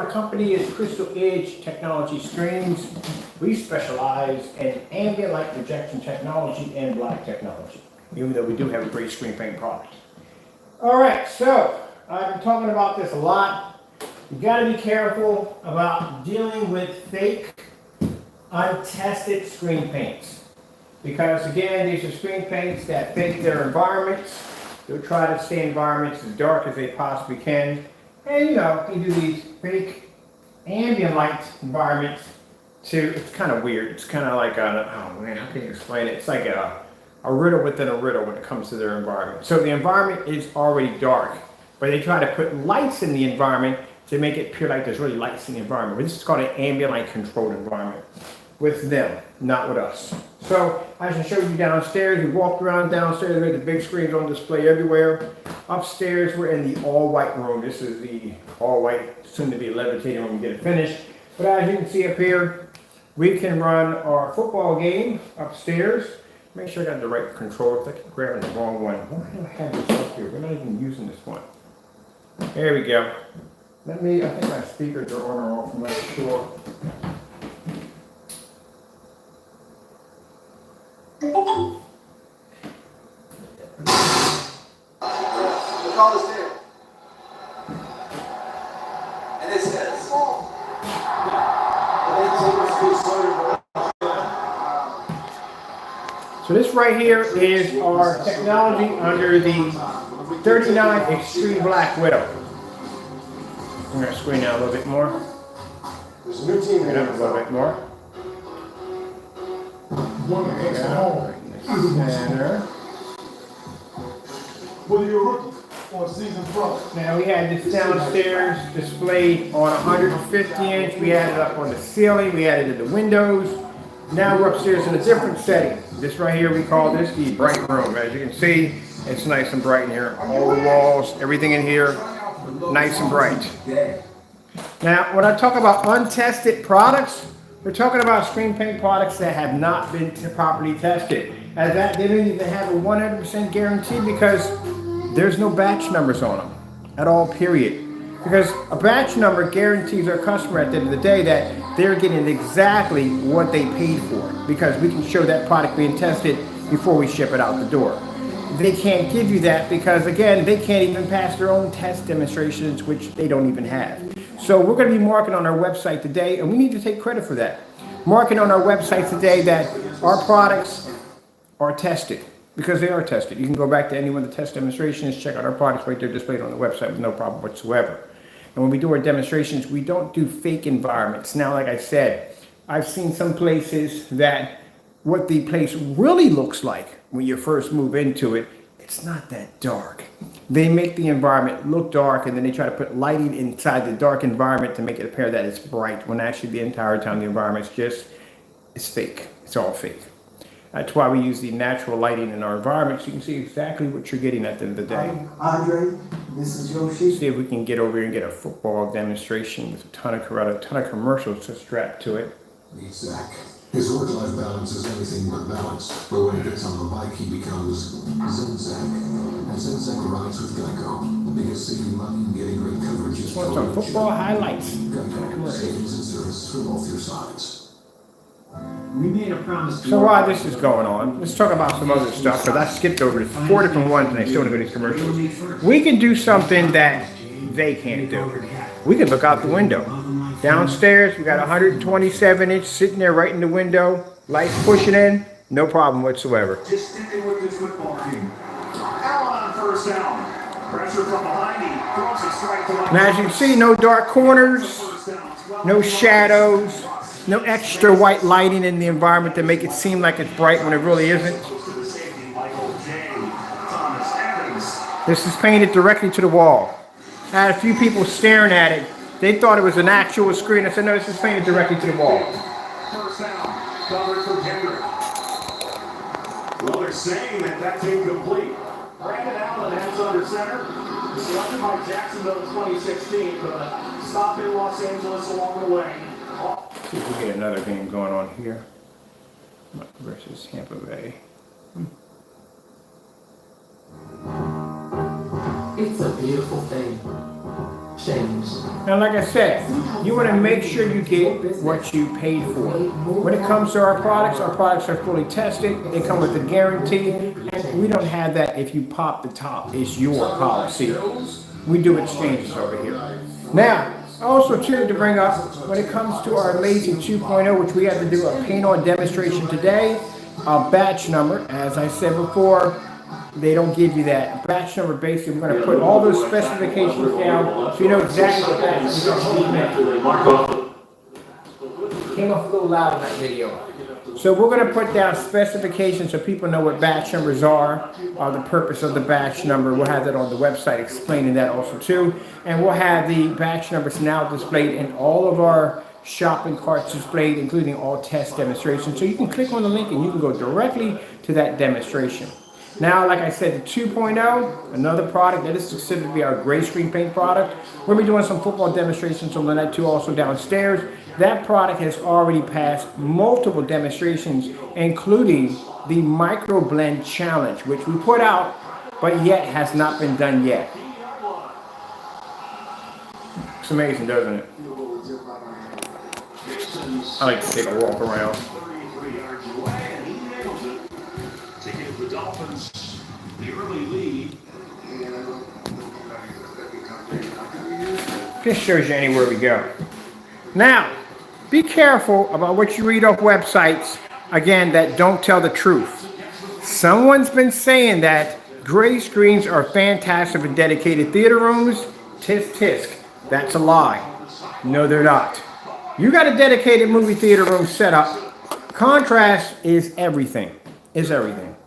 our company is Crystal Edge Technology Screens. We specialize in ambient light projection technology and black technology, even though we do have a great screen paint product. All right, so I've been talking about this a lot. You got to be careful about dealing with fake, untested screen paints. Because again, these are screen paints that fake their environments. They'll try to stay environments as dark as they possibly can. And you know, you do these fake ambient light environments to, it's kind of weird. It's kind of like a, oh man, how can you explain it? It's like a riddle within a riddle when it comes to their environment. So the environment is already dark, but they try to put lights in the environment to make it appear like there's really lights in the environment. This is called an ambient light controlled environment with them, not with us. So I should show you downstairs. We walked around downstairs. We had the big screens on display everywhere. Upstairs, we're in the all-white room. This is the all-white, soon to be levitating when we get it finished. But as you can see up here, we can run our football game upstairs. Make sure I got the right controller. I keep grabbing the wrong one. Why do I have this up here? We're not even using this one. There we go. I think my speakers are on or off, I'm not sure. The call is there. And it says, so this right here is our technology under the 39 Extreme Black Widow. I'm going to screen out a little bit more. there's a new team Bring it up a little bit more. There you go. Right in the center. Whether you're a rookie or a seasoned pro. Now we had this downstairs displayed on 150 inch. We had it up on the ceiling. We had it in the windows. Now we're upstairs in a different setting. This right here, we call this the bright room. As you can see, it's nice and bright in here. All the walls, everything in here, nice and bright. Now, when I talk about untested products, we're talking about screen paint products that have not been properly tested. As that, they don't even have a 100% guarantee because there's no batch numbers on them at all, period. Because a batch number guarantees our customer at the end of the day that they're getting exactly what they paid for, because we can show that product being tested before we ship it out the door. They can't give you that because, again, they can't even pass their own test demonstrations, which they don't even have. So we're going to be marketing on our website today, and we need to take credit for that. Marketing on our website today that our products are tested, because they are tested. You can go back to any one of the test demonstrations, check out our products right there displayed on the website with no problem whatsoever. And when we do our demonstrations, we don't do fake environments. Now, like I said, I've seen some places that what the place really looks like when you first move into it, it's not that dark. They make the environment look dark, and then they try to put lighting inside the dark environment to make it appear that it's bright, when actually the entire time the environment's it's fake. It's all fake. That's why we use the natural lighting in our environment, so you can see exactly what you're getting at the end of the day. Andre, this is Yoshi. See if we can get over here and get a football demonstration with a ton of commercials to strap to it. Meet Zach. His work-life balance is anything but balanced, but when he gets on the bike, he becomes Zen-Zach. And Zen-Zach rides with Geico, the biggest saving money and getting great coverage. Just want some football highlights. Geico, savings and service for both your sides. We made a promise to So while this is going on, let's talk about some other stuff, because I skipped over 4 different ones and I still want to go to these commercials. We can do something that they can't do. We can look out the window. Downstairs, we got a 127 inch sitting there right in the window, lights pushing in, no problem whatsoever. Just sticking with this football team. Allen on first down. Pressure from behind. He throws a strike to left. Now as you can see, no dark corners, no shadows, no extra white lighting in the environment to make it seem like it's bright when it really isn't. This is painted directly to the wall. I had a few people staring at it. They thought it was an actual screen. I said, no, this is painted directly to the wall. First down. Coverage for Kendrick. Well, they're saying that that's incomplete. Brandon Allen heads under center. Selected by Jacksonville in 2016, but stop in Los Angeles along the way. See if we get another game going on here. Versus Tampa Bay. It's a beautiful thing. Now, like I said, you want to make sure you get what you paid for. When it comes to our products are fully tested. They come with a guarantee, and we don't have that if you pop the top. It's your policy. We do exchanges over here. Now, also too, to bring up, when it comes to our amazing 2.0, which we have to do a paint-on demonstration today, a batch number, as I said before, they don't give you that. Batch number, basically, we're going to put all those specifications down so you know exactly what batch number. Came off a little loud in that video. So we're going to put down specifications so people know what batch numbers are, the purpose of the batch number. We'll have that on the website explaining that also too. And we'll have the batch numbers now displayed in all of our shopping carts displayed, including all test demonstrations. So you can click on the link and you can go directly to that demonstration. Now, like I said, the 2.0, another product that is considered to be our gray screen paint product. We'll be doing some football demonstrations on that too, also downstairs. That product has already passed multiple demonstrations, including the Micro Blend Challenge, which we put out, but yet has not been done yet. It's amazing, doesn't it? I like to take a walk around. The Dolphins, the early lead. This shows you anywhere we go. Now, be careful about what you read off websites, again, that don't tell the truth. Someone's been saying that gray screens are fantastic for dedicated theater rooms. Tisk, tisk. That's a lie. No, they're not. You got a dedicated movie theater room set up. Contrast is everything. Is everything.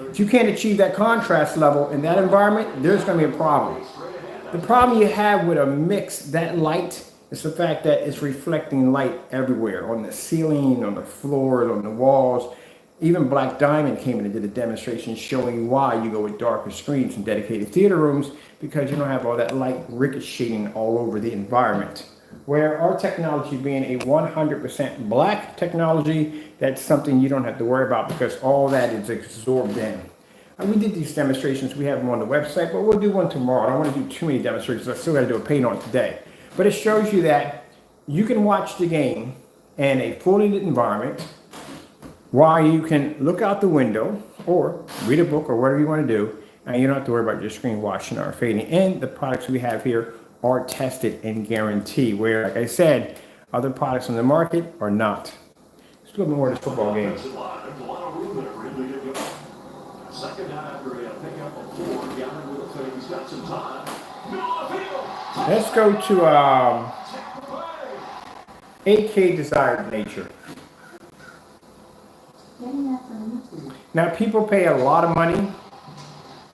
If you can't achieve that contrast level in that environment, there's going to be a problem. The problem you have with a mix, that light, is the fact that it's reflecting light everywhere, on the ceiling, on the floors, on the walls. Even Black Diamond came in and did a demonstration showing you why you go with darker screens in dedicated theater rooms, because you don't have all that light ricocheting all over the environment. Where our technology being a 100% black technology, that's something you don't have to worry about because all that is absorbed in. And we did these demonstrations, we have them on the website, but we'll do one tomorrow. I don't want to do too many demonstrations, I still got to do a paint on today. But it shows you that you can watch the game in a fully lit environment while you can look out the window or read a book or whatever you want to do, and you don't have to worry about your screen washing or fading. And the products we have here are tested and guaranteed, where, like I said, other products on the market are not. Let's go more to this football game. Let's go to AK Desired Nature. Now, people pay a lot of money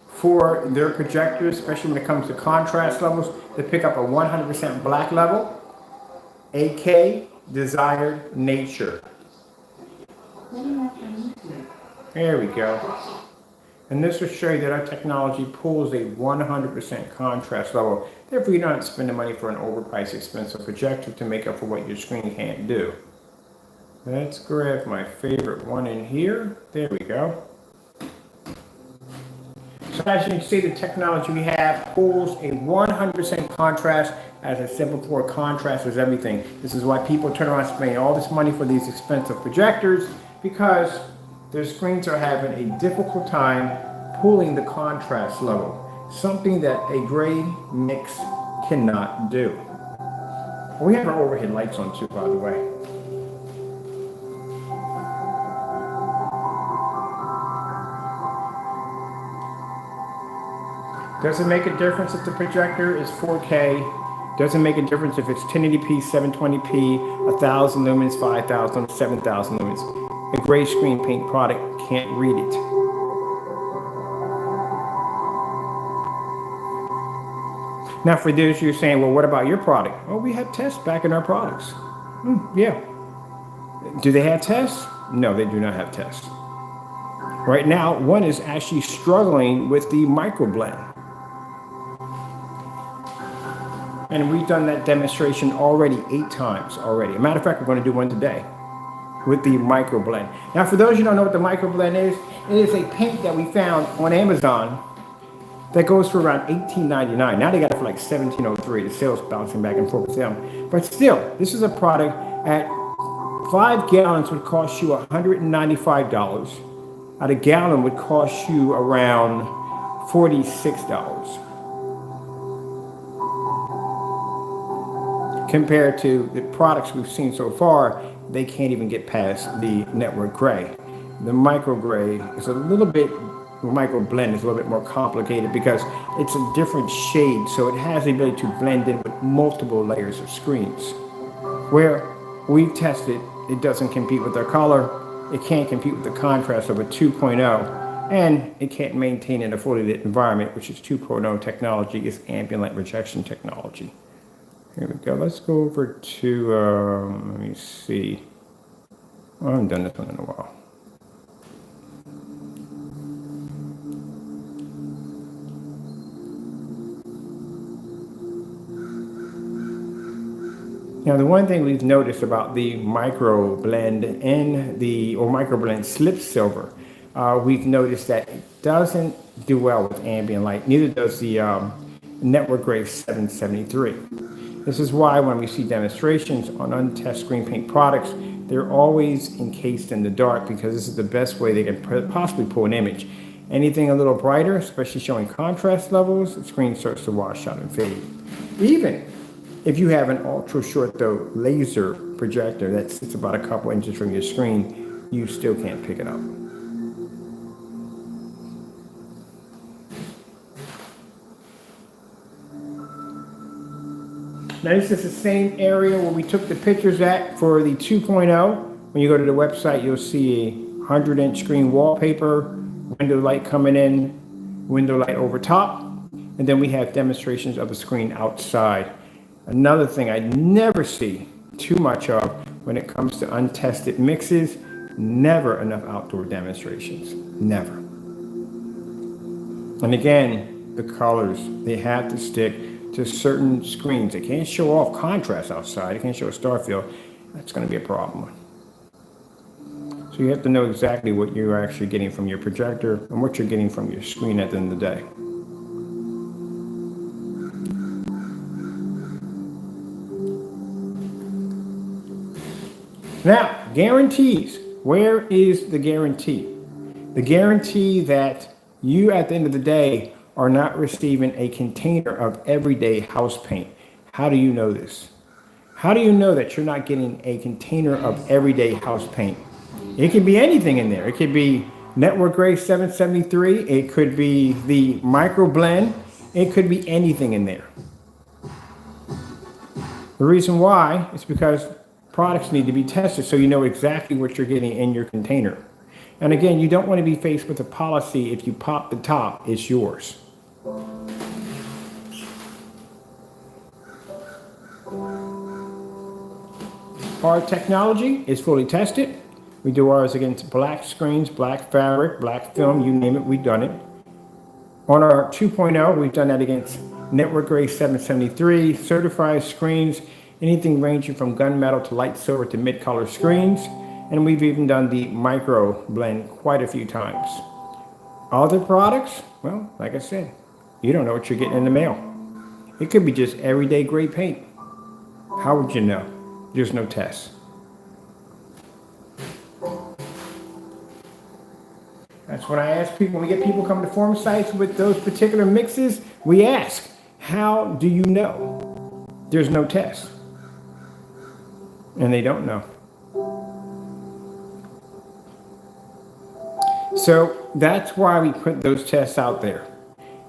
for their projectors, especially when it comes to contrast levels, to pick up a 100% black level. AK Desired Nature. There we go. And this will show you that our technology pulls a 100% contrast level. Therefore, you don't have to spend the money for an overpriced, expensive projector to make up for what your screen can't do. Let's grab my favorite one in here. There we go. So as you can see, the technology we have pulls a 100% contrast. As I said before, contrast is everything. This is why people turn around spending all this money for these expensive projectors, because their screens are having a difficult time pulling the contrast level. Something that a gray mix cannot do. We have our overhead lights on too, by the way. Does it make a difference if the projector is 4K? Doesn't make a difference if it's 1080p, 720p, 1000 lumens, 5000, 7000 lumens. A gray screen paint product can't read it. Now, for those you're saying, well, what about your product? Well, we have tests back in our products. Yeah. Do they have tests? No, they do not have tests. Right now, one is actually struggling with the microblend. And we've done that demonstration already 8 times already. As a matter of fact, we're going to do one today with the microblend. Now, for those who don't know what the microblend is, it is a paint that we found on Amazon that goes for around $18.99. Now they got it for like $17.03. The sales bouncing back and forth with them. But still, this is a product at 5 gallons would cost you $195. At a gallon would cost you around $46. Compared to the products we've seen so far, they can't even get past the network gray. The micro gray is a little bit, the micro blend is a little bit more complicated because it's a different shade, so it has the ability to blend in with multiple layers of screens. Where we've tested, it doesn't compete with the color, it can't compete with the contrast of a 2.0, and it can't maintain in a fully lit environment, which is 2.0 technology, is ambient light rejection technology. Here we go. Let's go over to, let me see. I haven't done this one in a while. Now, the one thing we've noticed about the micro blend and or micro blend slip silver, we've noticed that it doesn't do well with ambient light. Neither does the network gray 773. This is why when we see demonstrations on untested screen paint products, they're always encased in the dark because this is the best way they can possibly pull an image. Anything a little brighter, especially showing contrast levels, the screen starts to wash out and fade. Even if you have an ultra short though laser projector that sits about a couple inches from your screen, you still can't pick it up. Now this is the same area where we took the pictures at for the 2.0. When you go to the website, you'll see a 100-inch screen wallpaper, window light coming in, window light over top, and then we have demonstrations of the screen outside. Another thing I never see too much of when it comes to untested mixes, never enough outdoor demonstrations, never. And again, the colors, they have to stick to certain screens. They can't show off contrast outside. They can't show a star field. That's going to be a problem. So you have to know exactly what you're actually getting from your projector and what you're getting from your screen at the end of the day. Now, guarantees. Where is the guarantee? The guarantee that you, at the end of the day, are not receiving a container of everyday house paint. How do you know this? How do you know that you're not getting a container of everyday house paint? It could be anything in there. It could be network gray 773. It could be the micro blend. It could be anything in there. The reason why is because products need to be tested so you know exactly what you're getting in your container. And again, you don't want to be faced with a policy, if you pop the top, it's yours. Our technology is fully tested. We do ours against black screens, black fabric, black film, you name it, we've done it. On our 2.0, we've done that against network gray 773, certified screens, anything ranging from gunmetal to light silver to mid-color screens. And we've even done the micro blend quite a few times. Other products, well, like I said, you don't know what you're getting in the mail. It could be just everyday gray paint. How would you know? There's no test. That's what I ask people. When we get people coming to forum sites with those particular mixes, we ask, how do you know? There's no test. And they don't know. So that's why we put those tests out there,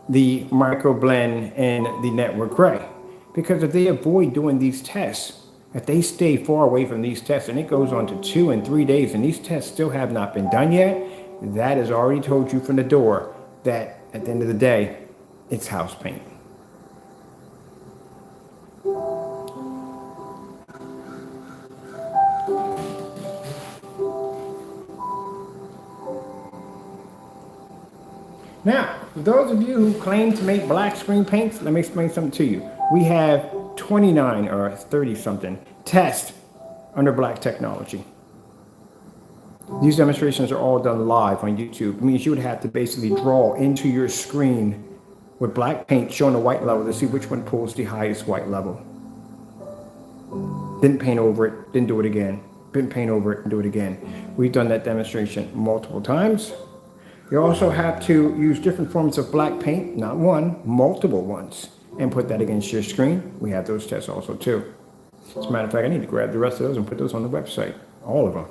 the micro blend and the network gray. Because if they avoid doing these tests, if they stay far away from these tests and it goes on to 2 and 3 days and these tests still have not been done yet, that has already told you from the door that at the end of the day, it's house paint. Now, for those of you who claim to make black screen paints, let me explain something to you. We have 29 or 30 something tests under black technology. These demonstrations are all done live on YouTube. It means you would have to basically draw into your screen with black paint showing the white level to see which one pulls the highest white level. Didn't paint over it, didn't do it again. Didn't paint over it and do it again. We've done that demonstration multiple times. You also have to use different forms of black paint, not one, multiple ones, and put that against your screen. We have those tests also too. As a matter of fact, I need to grab the rest of those and put those on the website, all of them.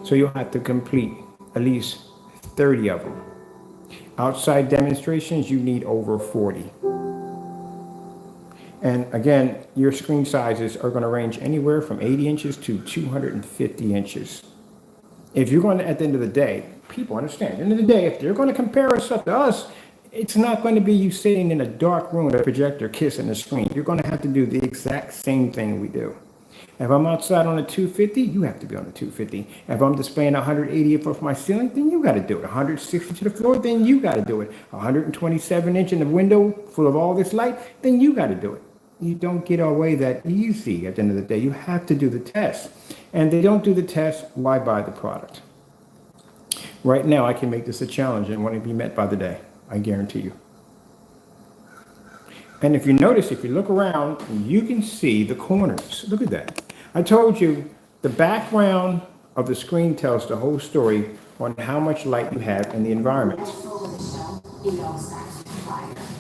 So you'll have to complete at least 30 of them. Outside demonstrations, you need over 40. And again, your screen sizes are going to range anywhere from 80 inches to 250 inches. If you're going to, at the end of the day, people understand, at the end of the day, if you're going to compare stuff to us, it's not going to be you sitting in a dark room with a projector kissing the screen. You're going to have to do the exact same thing we do. If I'm outside on a 250, you have to be on a 250. If I'm displaying 180 above my ceiling, then you got to do it. 160 to the floor, then you got to do it. 127 inch in the window full of all this light, then you got to do it. You don't get away that easy at the end of the day. You have to do the test. And they don't do the test, why buy the product? Right now, I can make this a challenge and want to be met by the day. I guarantee you. And if you notice, if you look around, you can see the corners. Look at that. I told you the background of the screen tells the whole story on how much light you have in the environment.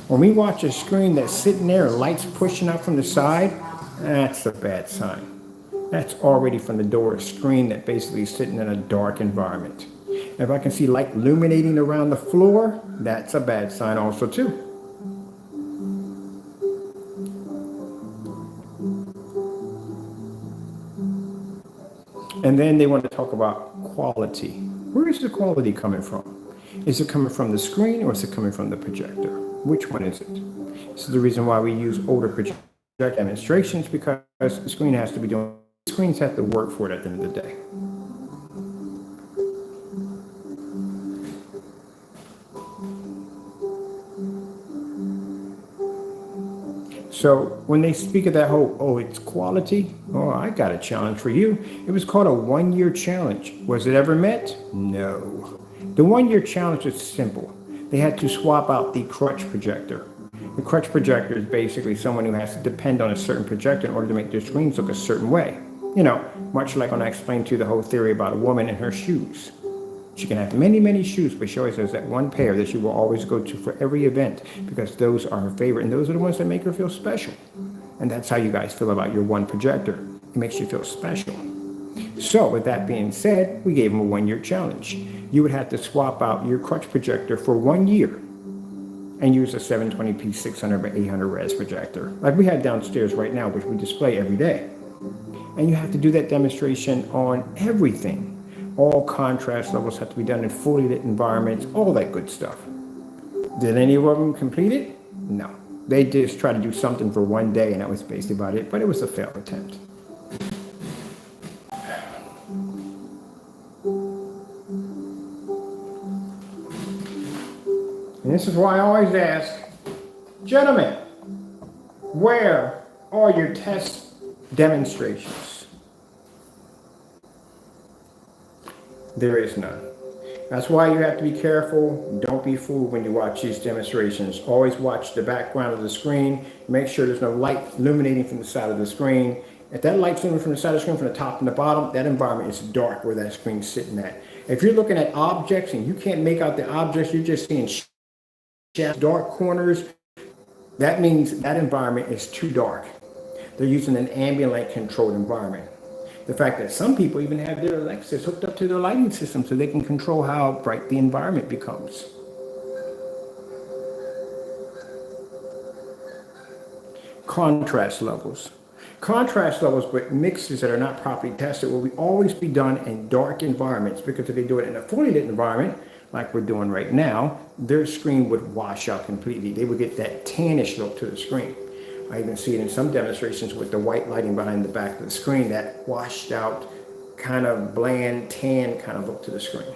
When we watch a screen that's sitting there, lights pushing out from the side, that's a bad sign. That's already from the door, a screen that basically is sitting in a dark environment. If I can see light illuminating around the floor, that's a bad sign also too. And then they want to talk about quality. Where is the quality coming from? Is it coming from the screen or is it coming from the projector? Which one is it? This is the reason why we use older projector demonstrations, because the screen has to be doing, screens have to work for it at the end of the day. So when they speak of that whole, oh, it's quality, oh, I got a challenge for you. It was called a 1-year challenge. Was it ever met? No. The 1-year challenge is simple. They had to swap out the crutch projector. The crutch projector is basically someone who has to depend on a certain projector in order to make their screens look a certain way. You know, much like when I explained to you the whole theory about a woman and her shoes. She can have many, many shoes, but she always has that one pair that she will always go to for every event because those are her favorite, and those are the ones that make her feel special. And that's how you guys feel about your one projector. It makes you feel special. So with that being said, we gave them a 1-year challenge. You would have to swap out your crutch projector for 1 year and use a 720p 600 by 800 res projector, like we have downstairs right now, which we display every day. And you have to do that demonstration on everything. All contrast levels have to be done in fully lit environments, all that good stuff. Did any of them complete it? No. They just tried to do something for 1 day, and that was basically about it, but it was a failed attempt. And this is why I always ask, gentlemen, where are your test demonstrations? There is none. That's why you have to be careful. Don't be fooled when you watch these demonstrations. Always watch the background of the screen. Make sure there's no light illuminating from the side of the screen. If that light's illuminating from the side of the screen, from the top and the bottom, that environment is dark where that screen's sitting at. If you're looking at objects and you can't make out the objects, you're just seeing dark corners, that means that environment is too dark. They're using an ambient light controlled environment. The fact that some people even have their Alexas hooked up to their lighting system so they can control how bright the environment becomes. Contrast levels. Contrast levels with mixes that are not properly tested will always be done in dark environments, because if they do it in a fully lit environment, like we're doing right now, their screen would wash out completely. They would get that tannish look to the screen. I even see it in some demonstrations with the white lighting behind the back of the screen, that washed out, kind of bland, tan kind of look to the screen.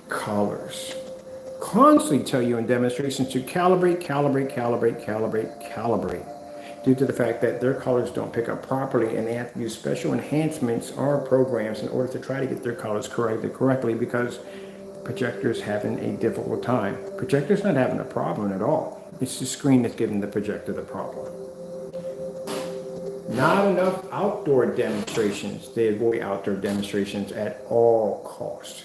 Colors. Constantly tell you in demonstrations to calibrate, calibrate, calibrate, calibrate, calibrate. due to the fact that their colors don't pick up properly, and they have to use special enhancements or programs in order to try to get their colors corrected correctly, because projectors having a difficult time. Projector's not having a problem at all. It's the screen that's giving the projector the problem. Not enough outdoor demonstrations. They avoid outdoor demonstrations at all costs.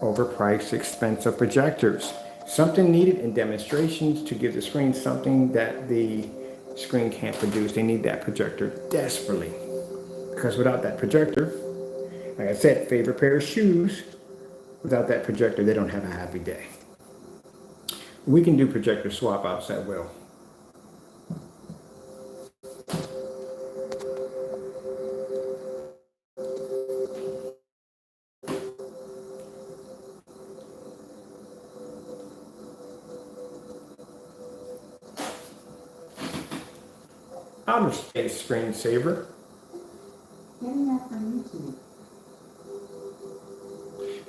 Overpriced, expensive projectors. Something needed in demonstrations to give the screen something that the screen can't produce. They need that projector desperately. Because without that projector, like I said, favorite pair of shoes, without that projector, they don't have a happy day. We can do projector swap outs at will. Outer space screensaver. Getting that from YouTube.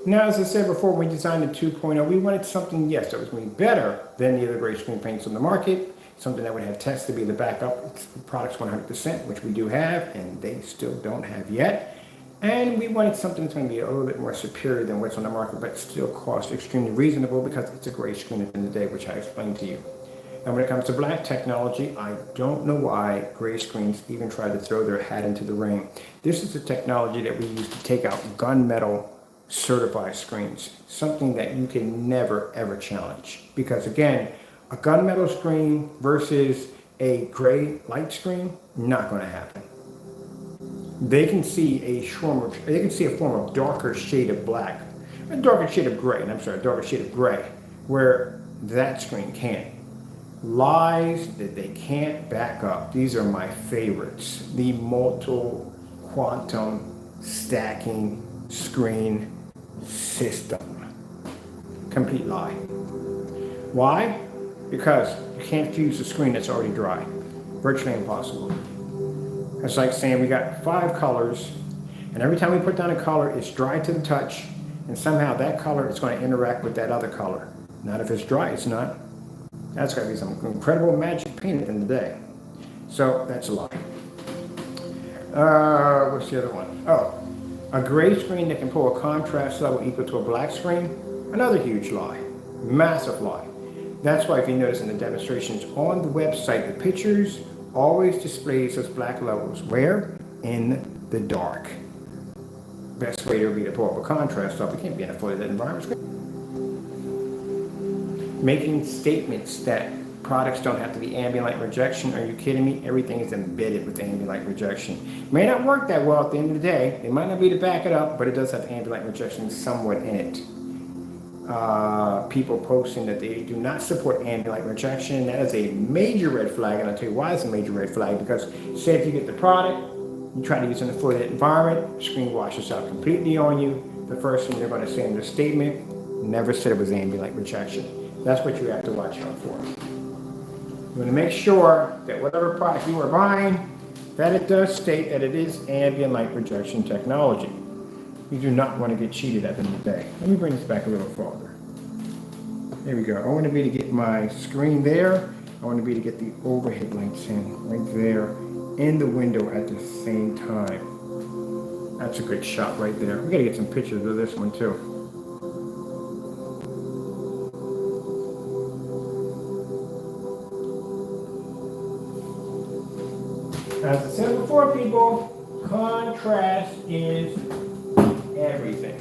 Now, as I said before, when we designed the 2.0, we wanted something, yes, that was going to be better than the other gray screen paints on the market, something that would have tests to be the backup products 100%, which we do have, and they still don't have yet. And we wanted something that's going to be a little bit more superior than what's on the market, but still cost extremely reasonable because it's a gray screen at the end of the day, which I explained to you. And when it comes to black technology, I don't know why gray screens even try to throw their hat into the ring. This is the technology that we use to take out gunmetal certified screens, something that you can never ever challenge. Because again, a gunmetal screen versus a gray light screen, not going to happen. They can see a form of darker shade of black, a darker shade of gray, and I'm sorry, a darker shade of gray, where that screen can't. Lies that they can't back up. These are my favorites. The multiple quantum stacking screen system. Complete lie. Why? Because you can't fuse a screen that's already dry. Virtually impossible. It's like saying we got 5 colors, and every time we put down a color, it's dry to the touch, and somehow that color is going to interact with that other color. Not if it's dry, it's not. That's got to be some incredible magic paint at the end of the day. So that's a lie. What's the other one? Oh, a gray screen that can pull a contrast level equal to a black screen. Another huge lie. Massive lie. That's why if you notice in the demonstrations on the website, the pictures always displays those black levels. Where? In the dark. Best way to be to pull up a contrast level. It can't be in a fully lit environment. Making statements that products don't have to be ambient light rejection. Are you kidding me? Everything is embedded with ambient light rejection. May not work that well at the end of the day. It might not be to back it up, but it does have ambient light rejection somewhat in it. People posting that they do not support ambient light rejection. That is a major red flag, and I'll tell you why it's a major red flag. Because say if you get the product, you try to use it in a fully lit environment, the screen washes out completely on you. The first thing they're going to say in the statement, never said it was ambient light rejection. That's what you have to watch out for. You want to make sure that whatever product you are buying, that it does state that it is ambient light rejection technology. You do not want to get cheated at the end of the day. Let me bring this back a little farther. There we go. I want to be to get my screen there. I want to be to get the overhead lights in right there in the window at the same time. That's a good shot right there. We got to get some pictures of this one too. As I said before, people, contrast is everything.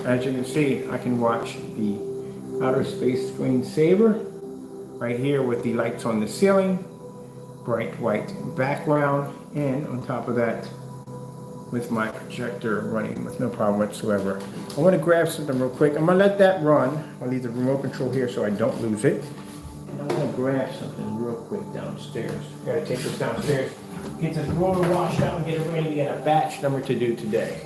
As you can see, I can watch the outer space screensaver right here with the lights on the ceiling, bright white background, and on top of that, with my projector running with no problem whatsoever. I want to grab something real quick. I'm going to let that run. I'll leave the remote control here so I don't lose it. And I'm going to grab something real quick downstairs. Got to take this downstairs, get this roller washed out, and get it ready to get a batch number to do today.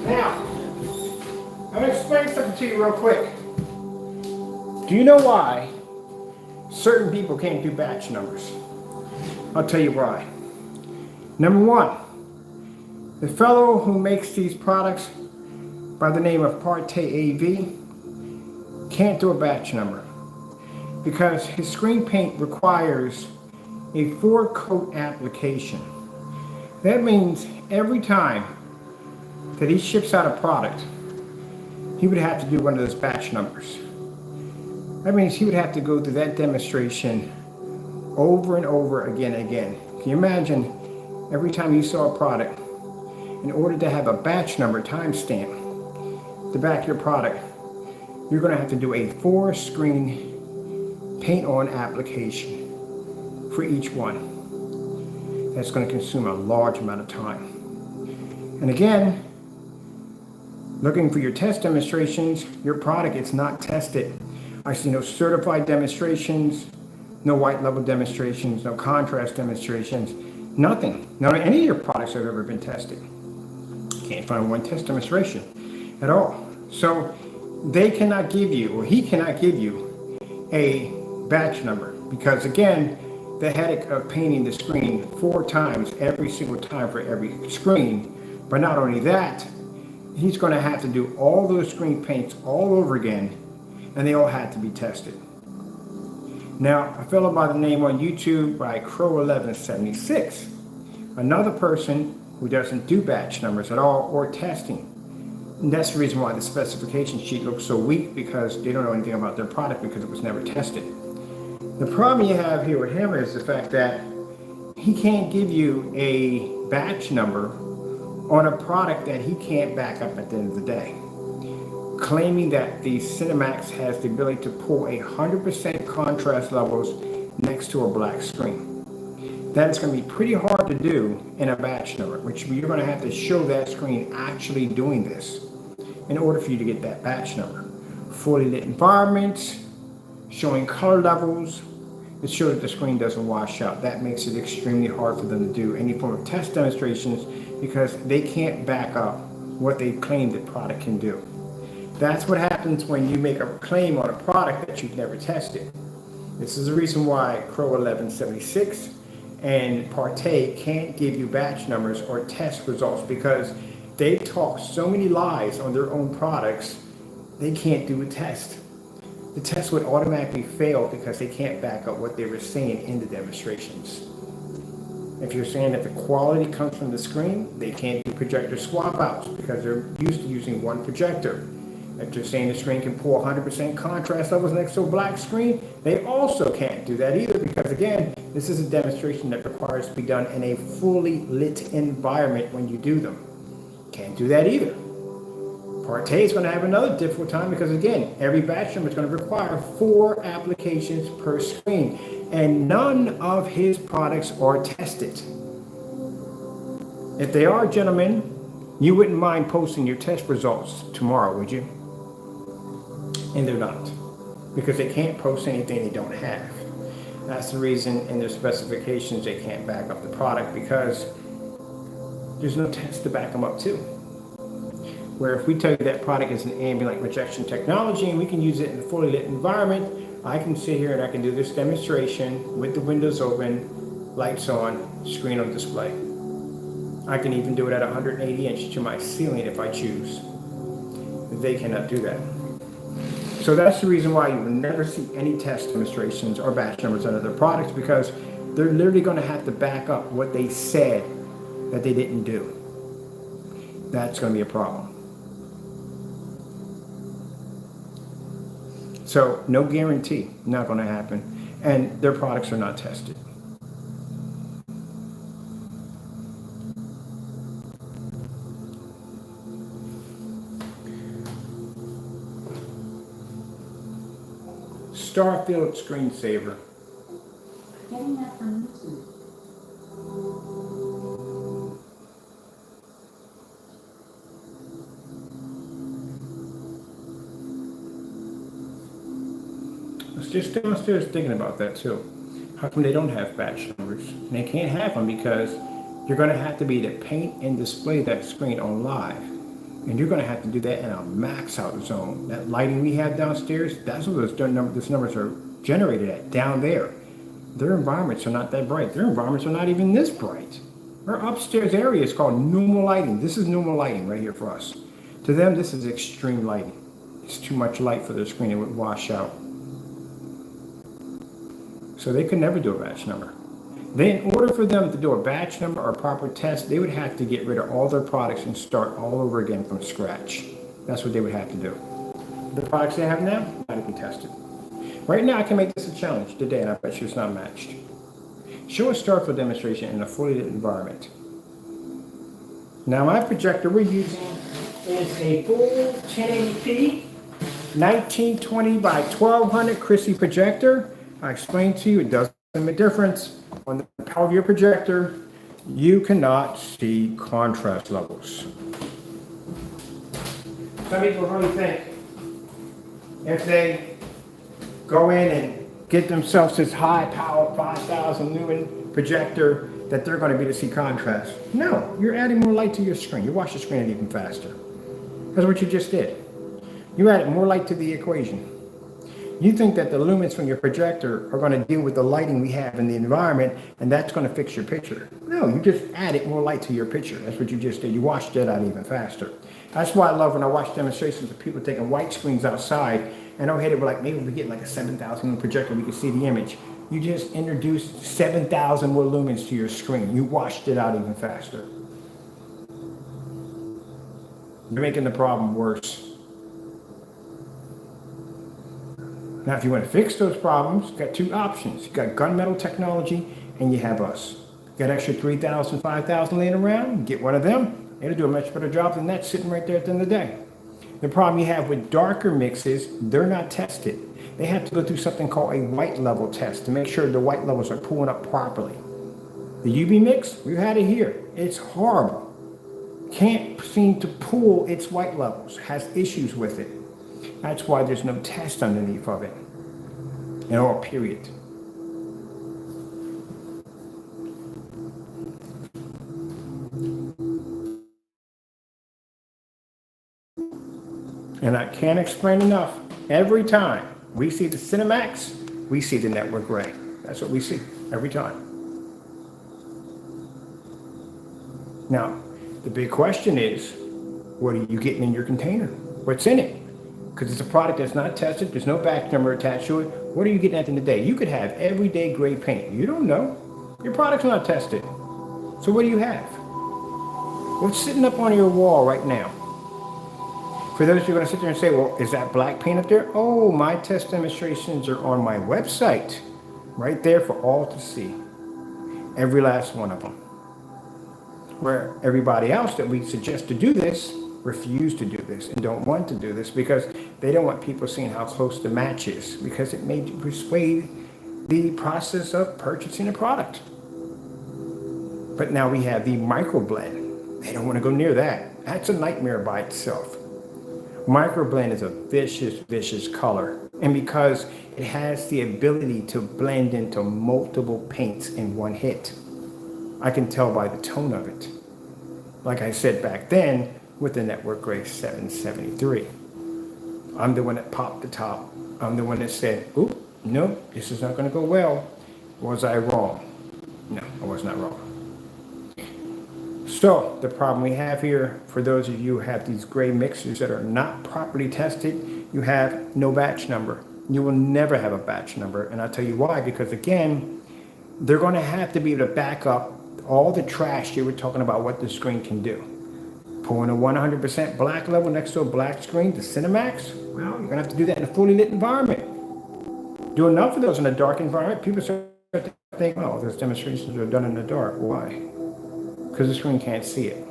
Now, I'm going to explain something to you real quick. Do you know why certain people can't do batch numbers? I'll tell you why. Number one, the fellow who makes these products by the name of Parte AV can't do a batch number because his screen paint requires a 4-coat application. That means every time that he ships out a product, he would have to do one of those batch numbers. That means he would have to go through that demonstration over and over again and again. Can you imagine every time you saw a product, in order to have a batch number timestamp to back your product, you're going to have to do a 4-screen paint-on application for each one. That's going to consume a large amount of time. And again, looking for your test demonstrations, your product is not tested. I see no certified demonstrations, no white level demonstrations, no contrast demonstrations, nothing. None of any of your products have ever been tested. Can't find one test demonstration at all. So they cannot give you, or he cannot give you, a batch number because again, the headache of painting the screen 4 times every single time for every screen. But not only that, he's going to have to do all those screen paints all over again, and they all had to be tested. Now, a fellow by the name on YouTube by Crow1176, another person who doesn't do batch numbers at all or testing. And that's the reason why the specification sheet looks so weak, because they don't know anything about their product because it was never tested. The problem you have here with him is the fact that he can't give you a batch number on a product that he can't back up at the end of the day, claiming that the Cinemax has the ability to pull 100% contrast levels next to a black screen. That is going to be pretty hard to do in a batch number, which you're going to have to show that screen actually doing this in order for you to get that batch number. Fully lit environments, showing color levels, it shows that the screen doesn't wash out. That makes it extremely hard for them to do any form of test demonstrations because they can't back up what they claim the product can do. That's what happens when you make a claim on a product that you've never tested. This is the reason why Crow1176 and Parte can't give you batch numbers or test results, because they talk so many lies on their own products, they can't do a test. The test would automatically fail because they can't back up what they were saying in the demonstrations. If you're saying that the quality comes from the screen, they can't do projector swap outs because they're used to using one projector. If you're saying the screen can pull 100% contrast levels next to a black screen, they also can't do that either because, again, this is a demonstration that requires to be done in a fully lit environment when you do them. Can't do that either. Parte is going to have another difficult time because, again, every batch number is going to require 4 applications per screen, and none of his products are tested. If they are, gentlemen, you wouldn't mind posting your test results tomorrow, would you? And they're not, because they can't post anything they don't have. That's the reason in their specifications they can't back up the product, because there's no test to back them up to. Where if we tell you that product is an ambient light rejection technology and we can use it in a fully lit environment, I can sit here and I can do this demonstration with the windows open, lights on, screen on display. I can even do it at 180 inch to my ceiling if I choose. They cannot do that. So that's the reason why you will never see any test demonstrations or batch numbers under their products, because they're literally going to have to back up what they said that they didn't do. That's going to be a problem. So no guarantee, not going to happen. And their products are not tested. Starfield screensaver. Getting that from YouTube. I was just downstairs thinking about that too. How come they don't have batch numbers? And they can't have them because you're going to have to be to paint and display that screen on live. And you're going to have to do that in a max out zone. That lighting we have downstairs, that's what those numbers are generated at down there. Their environments are not that bright. Their environments are not even this bright. Our upstairs area is called normal lighting. This is normal lighting right here for us. To them, this is extreme lighting. It's too much light for their screen. It would wash out. So they could never do a batch number. Then in order for them to do a batch number or a proper test, they would have to get rid of all their products and start all over again from scratch. That's what they would have to do. The products they have now, not even tested. Right now, I can make this a challenge today, and I bet you it's not matched. Show a Starfield demonstration in a fully lit environment. Now, my projector we're using is a full 1080p 1920 by 1200 Christie projector. I explained to you it doesn't make a difference. On the power of your projector, you cannot see contrast levels. Some people really think if they go in and get themselves this high power 5000 lumen projector that they're going to be able to see contrast. No, you're adding more light to your screen. You watch the screen even faster. That's what you just did. You added more light to the equation. You think that the lumens from your projector are going to deal with the lighting we have in the environment and that's going to fix your picture. No, you just added more light to your picture. That's what you just did. You washed it out even faster. That's why I love when I watch demonstrations of people taking white screens outside and over here they were like, maybe we get like a 7,000 projector, we can see the image. You just introduced 7,000 more lumens to your screen. You washed it out even faster. You're making the problem worse. Now, if you want to fix those problems, you've got two options. You've got gunmetal technology and you have us. You got extra 3,000, 5,000 laying around, get one of them. It'll do a much better job than that sitting right there at the end of the day. The problem you have with darker mixes, they're not tested. They have to go through something called a white level test to make sure the white levels are pulling up properly. The UV mix, we've had it here. It's horrible. Can't seem to pull its white levels, has issues with it. That's why there's no test underneath of it. In all, period. And I can't explain enough. Every time we see the Cinemax, we see the network gray. That's what we see every time. Now, the big question is, what are you getting in your container? What's in it? Because it's a product that's not tested, there's no batch number attached to it. What are you getting at the end of the day? You could have everyday gray paint. You don't know. Your product's not tested. So what do you have? What's sitting up on your wall right now? For those who are going to sit there and say, well, is that black paint up there? Oh, my test demonstrations are on my website. Right there for all to see. Every last one of them. Where everybody else that we suggest to do this refuse to do this and don't want to do this because they don't want people seeing how close the match is because it may persuade the process of purchasing a product. But now we have the microblend. They don't want to go near that. That's a nightmare by itself. Microblend is a vicious, vicious color. And because it has the ability to blend into multiple paints in one hit, I can tell by the tone of it. Like I said back then, with the Network Gray 773. I'm the one that popped the top. I'm the one that said, oop, nope, this is not going to go well. Was I wrong? No, I was not wrong. So the problem we have here, for those of you who have these gray mixers that are not properly tested, you have no batch number. You will never have a batch number. And I'll tell you why, because again, they're going to have to be able to back up all the trash you were talking about what the screen can do. Pulling a 100% black level next to a black screen, the Cinemax, well, you're going to have to do that in a fully lit environment. Do enough of those in a dark environment, people start to think, oh, those demonstrations are done in the dark. Why? Because the screen can't see it.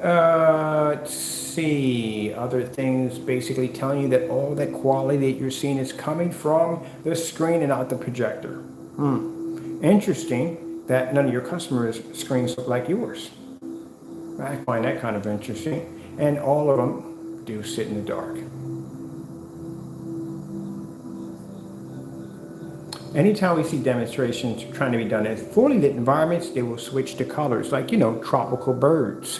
Let's see. Other things basically telling you that all that quality that you're seeing is coming from the screen and not the projector. Interesting that none of your customers' screens look like yours. I find that kind of interesting. And all of them do sit in the dark. Anytime we see demonstrations trying to be done in fully lit environments, they will switch to colors like, tropical birds.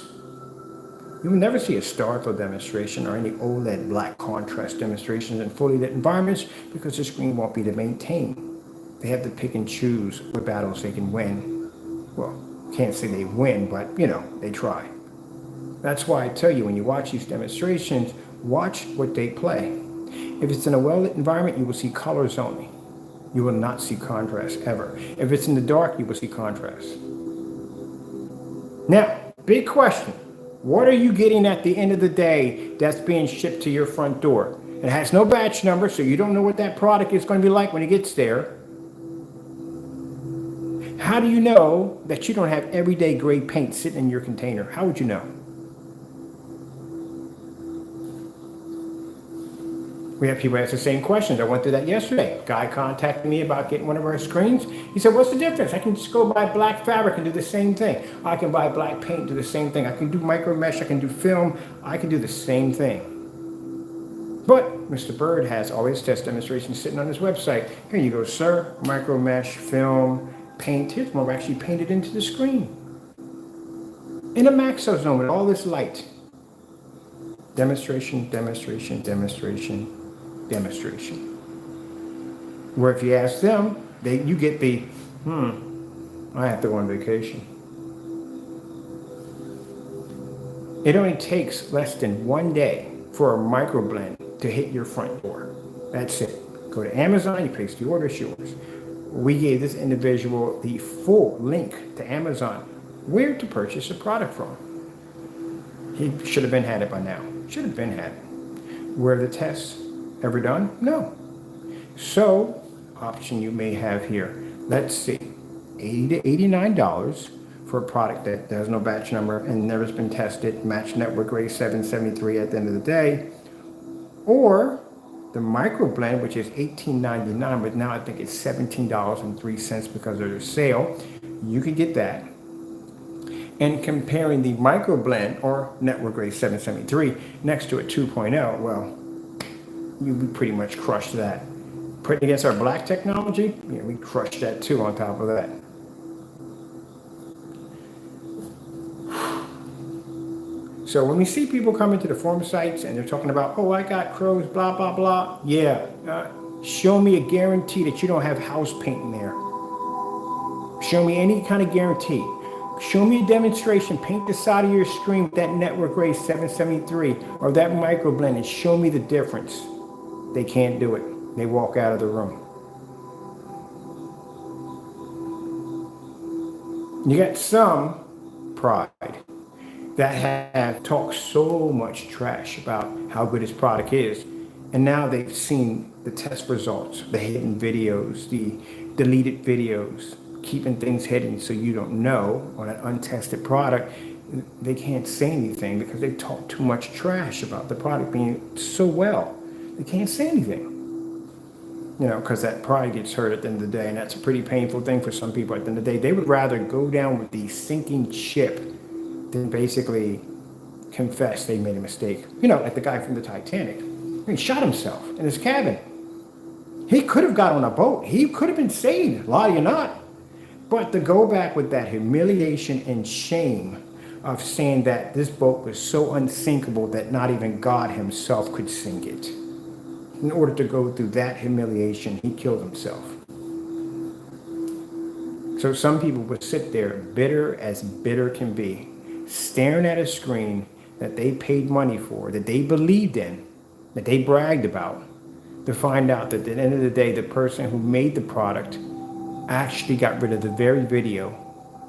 You will never see a Starfield demonstration or any OLED black contrast demonstrations in fully lit environments because the screen won't be to maintain. They have to pick and choose what battles they can win. Well, can't say they win, but you know, they try. That's why I tell you, when you watch these demonstrations, watch what they play. If it's in a well-lit environment, you will see colors only. You will not see contrast ever. If it's in the dark, you will see contrast. Now, big question. What are you getting at the end of the day that's being shipped to your front door? It has no batch number, so you don't know what that product is going to be like when it gets there. How do you know that you don't have everyday grade paint sitting in your container? How would you know? We have people ask the same questions. I went through that yesterday. Guy contacted me about getting one of our screens. He said, what's the difference? I can just go buy black fabric and do the same thing. I can buy black paint and do the same thing. I can do micro mesh. I can do film. I can do the same thing. But Mr. Bird has all his test demonstrations sitting on his website. Here you go, sir. Micro mesh, film, paint. Here's one we're actually painted into the screen. In a maxo zone with all this light. Demonstration, demonstration, demonstration, demonstration. Where if you ask them, you get the, I have to go on vacation. It only takes less than 1 day for a microblend to hit your front door. That's it. Go to Amazon, you place the order, it's yours. We gave this individual the full link to Amazon where to purchase a product from. He should have had it by now. Should have had it. Were the tests ever done? No. So, option you may have here. Let's see, $80 to $89 for a product that has no batch number and never been tested, match network grade 773 at the end of the day, or the micro blend, which is $18.99, but now I think it's $17.03 because of their sale. You could get that. And comparing the micro blend or network grade 773 next to a 2.0, well, we pretty much crushed that. Putting against our black technology, yeah, we crushed that too on top of that. So when we see people coming to the forum sites and they're talking about, oh, I got crows, blah, blah, blah. Yeah, show me a guarantee that you don't have house paint in there. Show me any kind of guarantee. Show me a demonstration, paint the side of your screen with that network grade 773 or that micro blend and show me the difference. They can't do it. They walk out of the room. You got some pride that have talked so much trash about how good his product is, and now they've seen the test results, the hidden videos, the deleted videos, keeping things hidden so you don't know on an untested product. They can't say anything because they talk too much trash about the product being so well. They can't say anything, you know, because that pride gets hurt at the end of the day, and that's a pretty painful thing for some people. At the end of the day, they would rather go down with the sinking ship than basically confess they made a mistake. You know, like the guy from the Titanic. He shot himself in his cabin. He could have got on a boat. He could have been saved, lie or not. But to go back with that humiliation and shame of saying that this boat was so unsinkable that not even God himself could sink it. In order to go through that humiliation, he killed himself. So some people would sit there bitter as bitter can be, staring at a screen that they paid money for, that they believed in, that they bragged about, to find out that at the end of the day, the person who made the product actually got rid of the very video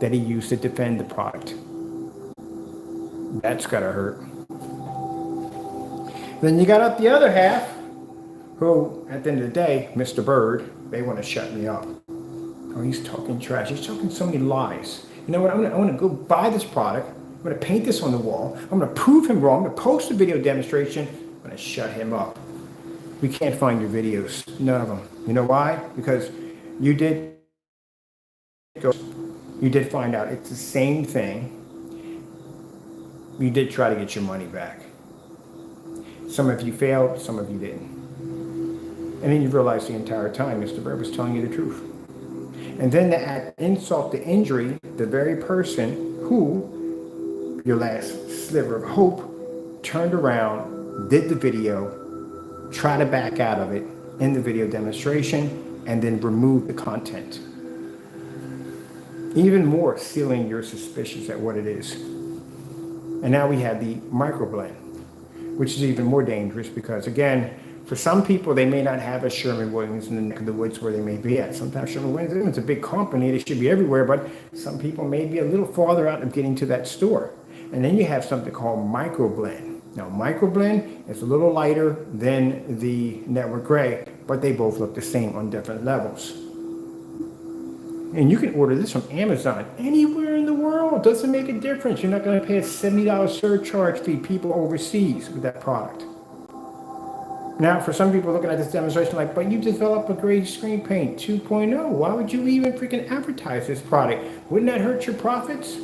that he used to defend the product. That's gotta hurt. Then you got up the other half, who, at the end of the day, Mr. Bird, they want to shut me up. Oh, he's talking trash. He's talking so many lies. You know what? I'm gonna go buy this product. I'm gonna paint this on the wall. I'm gonna prove him wrong. I'm gonna post a video demonstration. I'm gonna shut him up. We can't find your videos. None of them. You know why? Because you did find out it's the same thing. You did try to get your money back. Some of you failed, some of you didn't. And then you realize the entire time Mr. Bird was telling you the truth. And then to add insult to injury, the very person who your last sliver of hope, turned around, did the video, try to back out of it in the video demonstration, and then remove the content. Even more sealing your suspicions at what it is. And now we have the microblend, which is even more dangerous because, again, for some people, they may not have a Sherwin-Williams in the neck of the woods where they may be at. Sometimes Sherwin-Williams is a big company. They should be everywhere, but some people may be a little farther out of getting to that store. And then you have something called microblend. Now, microblend is a little lighter than the network gray, but they both look the same on different levels. And you can order this from Amazon anywhere in the world. Doesn't make a difference. You're not going to pay a $70 surcharge fee people overseas with that product. Now, for some people looking at this demonstration like, but you developed a great screen paint 2.0. Why would you even freaking advertise this product? Wouldn't that hurt your profits?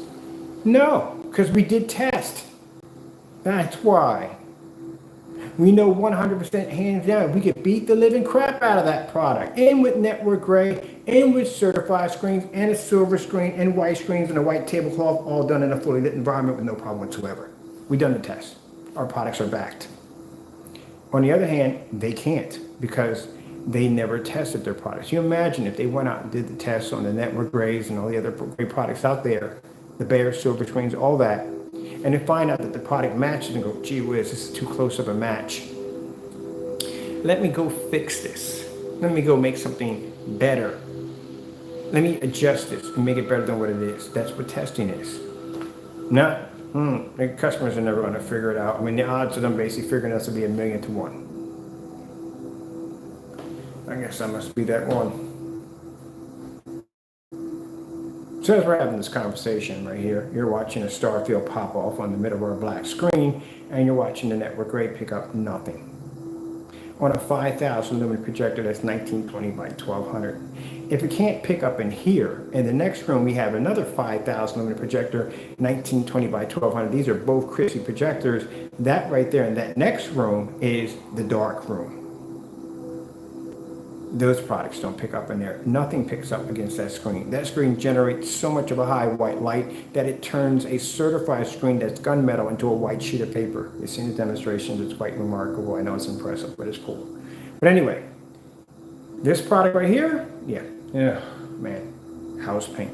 No, because we did test. That's why. We know 100% hands down, we could beat the living crap out of that product. And with network gray, and with certified screens, and a silver screen, and white screens, and a white tablecloth, all done in a fully lit environment with no problem whatsoever. We done the test. Our products are backed. On the other hand, they can't because they never tested their products. You imagine if they went out and did the tests on the network grays and all the other great products out there, the bare silver screens, all that, and they find out that the product matches and go, gee whiz, this is too close of a match. Let me go fix this. Let me go make something better. Let me adjust this and make it better than what it is. That's what testing is. Not, the customers are never going to figure it out. I mean, the odds of them basically figuring out to be 1,000,000 to 1. I guess I must be that one. So as we're having this conversation right here, you're watching a star field pop off on the middle of our black screen, and you're watching the network gray pick up nothing. On a 5,000 lumen projector, that's 1920 by 1200. If it can't pick up in here, in the next room we have another 5,000 lumen projector, 1920 by 1200. These are both crispy projectors. That right there in that next room is the dark room. Those products don't pick up in there. Nothing picks up against that screen. That screen generates so much of a high white light that it turns a certified screen that's gunmetal into a white sheet of paper. You've seen the demonstrations. It's quite remarkable. I know it's impressive, but it's cool. But anyway, this product right here, yeah, man, house paint.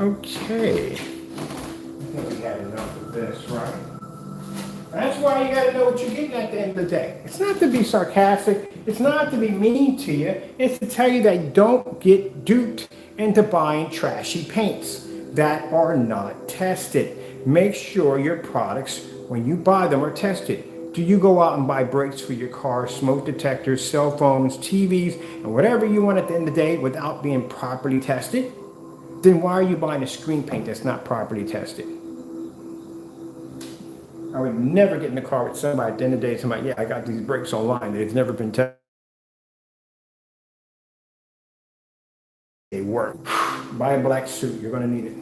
Okay. I think we had enough of this, right? That's why you got to know what you're getting at the end of the day. It's not to be sarcastic. It's not to be mean to you. It's to tell you that you don't get duped into buying trashy paints that are not tested. Make sure your products, when you buy them, are tested. Do you go out and buy brakes for your car, smoke detectors, cell phones, TVs, and whatever you want at the end of the day without being properly tested? Then why are you buying a screen paint that's not properly tested? I would never get in the car with somebody at the end of the day, somebody, yeah, I got these brakes online. They've never been tested. They work. Buy a black suit. You're going to need it.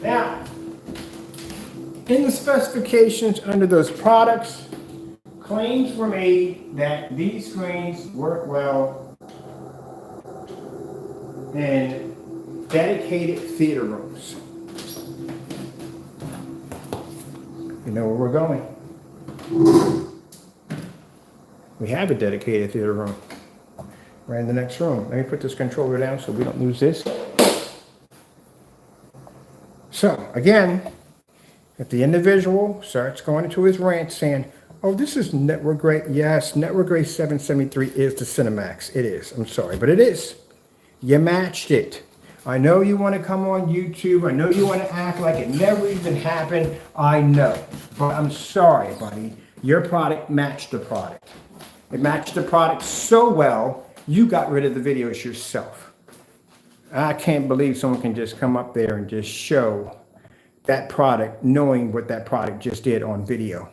Now, in the specifications under those products, claims were made that these screens work well in dedicated theater rooms. You know where we're going. We have a dedicated theater room. Right in the next room. Let me put this controller down so we don't lose this. So, again, if the individual starts going into his rant saying, oh, this is network gray. Yes, network gray 773 is the Cinemax. It is. I'm sorry, but it is. You matched it. I know you want to come on YouTube. I know you want to act like it never even happened. I know. But I'm sorry, buddy. Your product matched the product. It matched the product so well, you got rid of the videos yourself. I can't believe someone can just come up there and just show that product knowing what that product just did on video.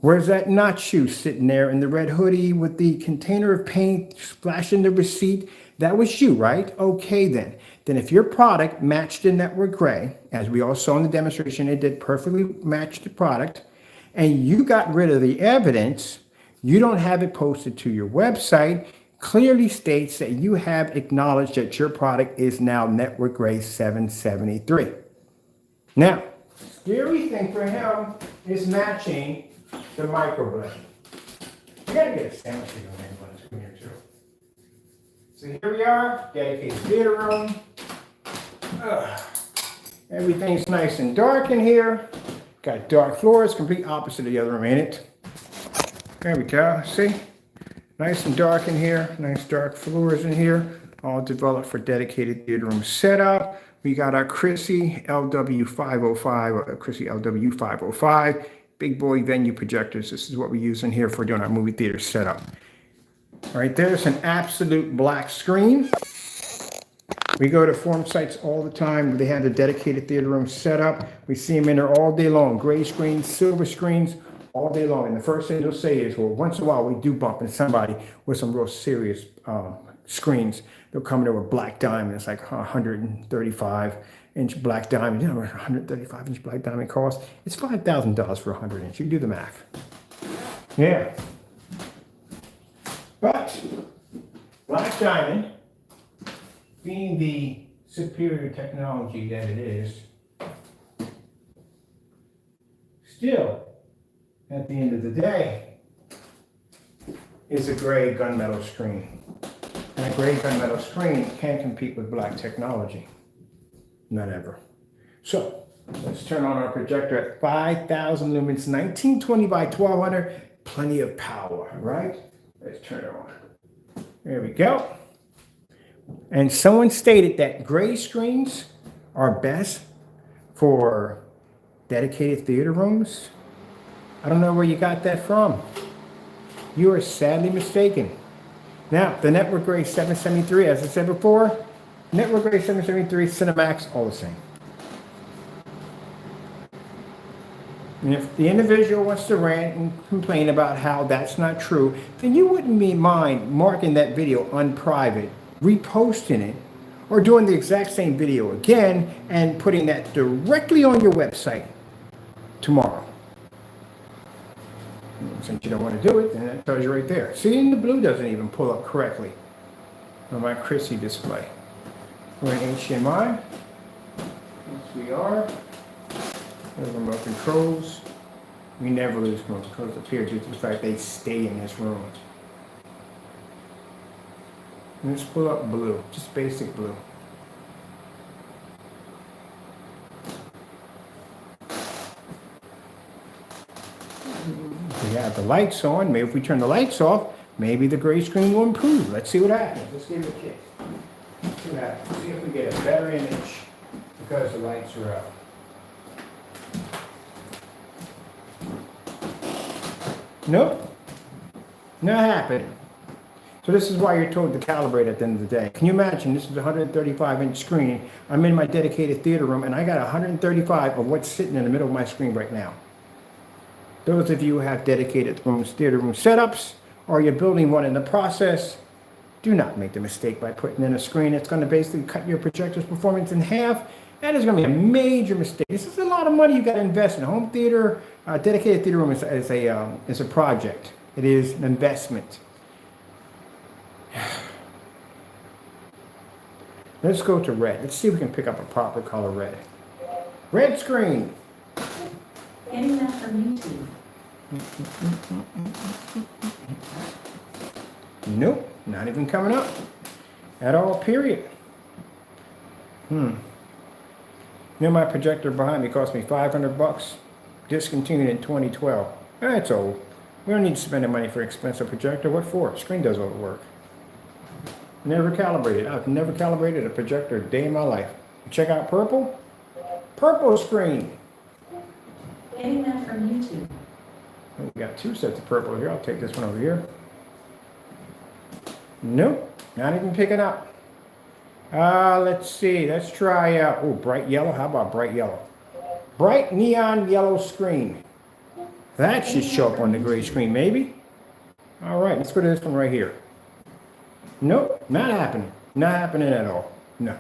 Where's that not you sitting there in the red hoodie with the container of paint splashing the receipt? That was you, right? Okay, then. Then if your product matched the network gray, as we all saw in the demonstration, it did perfectly match the product, and you got rid of the evidence, you don't have it posted to your website, clearly states that you have acknowledged that your product is now network grade 773. Now, scary thing for him is matching the microblade. You gotta get a sandwich in here too. So here we are, dedicated theater room. Everything's nice and dark in here. Got dark floors, complete opposite of the other room, ain't it? There we go, see? Nice and dark in here, nice dark floors in here, all developed for dedicated theater room setup. We got our Chrissy LW505, Chrissy LW505, big boy venue projectors. This is what we use in here for doing our movie theater setup. All right, there's an absolute black screen. We go to forum sites all the time. They have the dedicated theater room set up. We see them in there all day long. Gray screens, silver screens, all day long. And the first thing they'll say is, well, once in a while we do bump into somebody with some real serious screens. They'll come in there with black diamond. It's like 135-inch black diamond. You know what 135-inch black diamond costs? It's $5,000 for 100-inch. You do the math. Yeah. But black diamond, being the superior technology that it is, still, at the end of the day, is a gray gunmetal screen. And a gray gunmetal screen can't compete with black technology. Not ever. So, let's turn on our projector at 5,000 lumens, 1920 by 1200, plenty of power, right? Let's turn it on. There we go. And someone stated that gray screens are best for dedicated theater rooms. I don't know where you got that from. You are sadly mistaken. Now, the network grade 773, as I said before, network grade 773, Cinemax, all the same. And if the individual wants to rant and complain about how that's not true, then you wouldn't mind marking that video unprivate, reposting it, or doing the exact same video again and putting that directly on your website tomorrow. And since you don't want to do it, then that tells you right there. See, and the blue doesn't even pull up correctly on my Chrissy display. We're in HDMI. Yes, we are. There's remote controls. We never lose remote controls up here due to the fact they stay in this room. Let's pull up blue, just basic blue. We have the lights on. Maybe if we turn the lights off, maybe the gray screen will improve. Let's see what happens. Let's give it a kick. Let's see what happens. See if we get a better image because the lights are out. Nope. Not happening. So this is why you're told to calibrate at the end of the day. Can you imagine, this is a 135-inch screen. I'm in my dedicated theater room, and I got 135 of what's sitting in the middle of my screen right now. Those of you who have dedicated theater room setups, or you're building one in the process, do not make the mistake by putting in a screen that's going to basically cut your projector's performance in half. That is going to be a major mistake. This is a lot of money you got to invest in. Home theater, dedicated theater room is a project. It is an investment. Let's go to red. Let's see if we can pick up a proper color red. Red screen. Getting that from YouTube. Nope, not even coming up at all, period. You know, my projector behind me cost me $500. Discontinued in 2012. That's old. We don't need to spend the money for an expensive projector. What for? Screen does all the work. Never calibrated. I've never calibrated a projector a day in my life. Check out purple. Purple screen. Getting that from YouTube. We got two sets of purple here. I'll take this one over here. Nope, not even picking up. Let's see. Let's try, bright yellow. How about bright yellow? Bright neon yellow screen. That should show up on the gray screen, maybe. All right, let's go to this one right here. Nope, not happening. Not happening at all. No.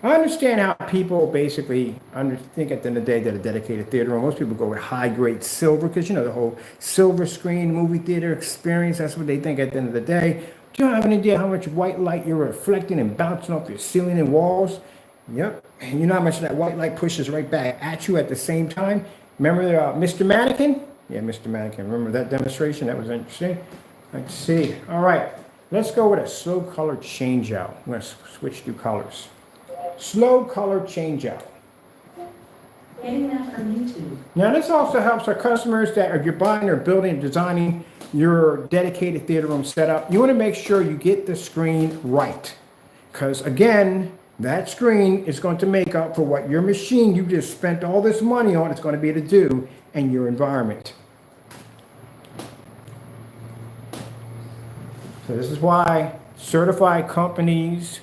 I understand how people basically think at the end of the day that a dedicated theater room, most people go with high-grade silver because, you know, the whole silver screen movie theater experience, that's what they think at the end of the day. Do you have any idea how much white light you're reflecting and bouncing off your ceiling and walls? Yep. And you know how much that white light pushes right back at you at the same time? Remember Mr. Mannequin? Yeah, Mr. Mannequin. Remember that demonstration? That was interesting. Let's see. All right. Let's go with a slow color change out. I'm going to switch to colors. Slow color change out. Getting that from YouTube. Now this also helps our customers that are you're buying or building, designing your dedicated theater room setup. You want to make sure you get the screen right. Because again, that screen is going to make up for what your machine you just spent all this money on is going to be able to do in your environment. So this is why certified companies,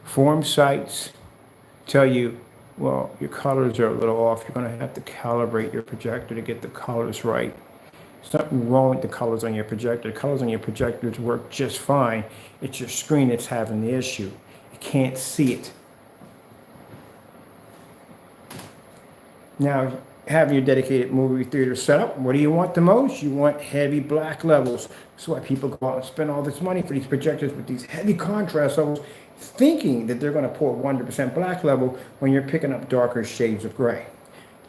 forum sites tell you, well, your colors are a little off. You're going to have to calibrate your projector to get the colors right. There's nothing wrong with the colors on your projector. The colors on your projectors work just fine. It's your screen that's having the issue. You can't see it. Now, having your dedicated movie theater set up, what do you want the most? You want heavy black levels. That's why people go out and spend all this money for these projectors with these heavy contrast levels, thinking that they're going to pull 100% black level when you're picking up darker shades of gray.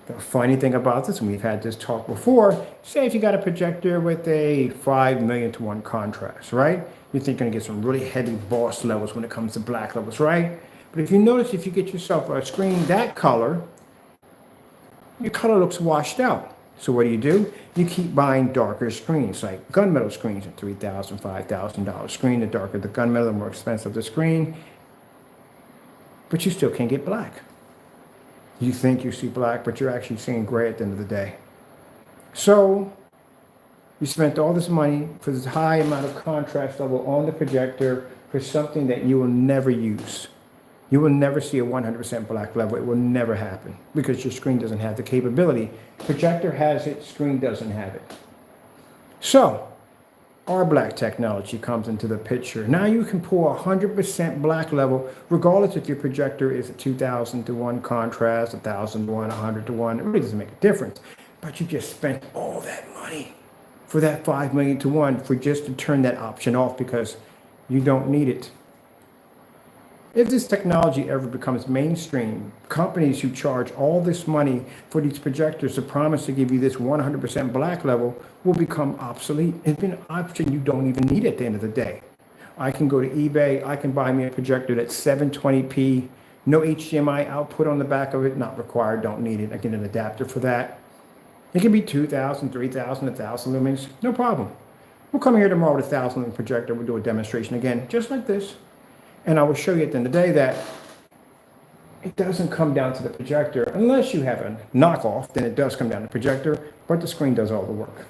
The funny thing about this, and we've had this talk before, say if you got a projector with a 5,000,000 to 1 contrast, right? You think you're going to get some really heavy boss levels when it comes to black levels, right? But if you notice, if you get yourself a screen that color, your color looks washed out. So what do? You keep buying darker screens, like gunmetal screens, a $3,000, $5,000 screen. The darker the gunmetal, the more expensive the screen. But you still can't get black. You think you see black, but you're actually seeing gray at the end of the day. So you spent all this money for this high amount of contrast level on the projector for something that you will never use. You will never see a 100% black level. It will never happen because your screen doesn't have the capability. Projector has it, screen doesn't have it. So our black technology comes into the picture. Now you can pull 100% black level, regardless if your projector is a 2,000 to 1 contrast, 1,000 to 1, 100 to 1. It really doesn't make a difference. But you just spent all that money for that 5,000,000 to 1 for just to turn that option off because you don't need it. If this technology ever becomes mainstream, companies who charge all this money for these projectors to promise to give you this 100% black level will become obsolete. It's been an option you don't even need at the end of the day. I can go to eBay, I can buy me a projector that's 720p, no HDMI output on the back of it, not required, don't need it. I get an adapter for that. It can be 2,000, 3,000, 1,000 lumens, no problem. We'll come here tomorrow with a 1,000 lumen projector, we'll do a demonstration again, just like this. And I will show you at the end of the day that it doesn't come down to the projector. Unless you have a knockoff, then it does come down to the projector, but the screen does all the work.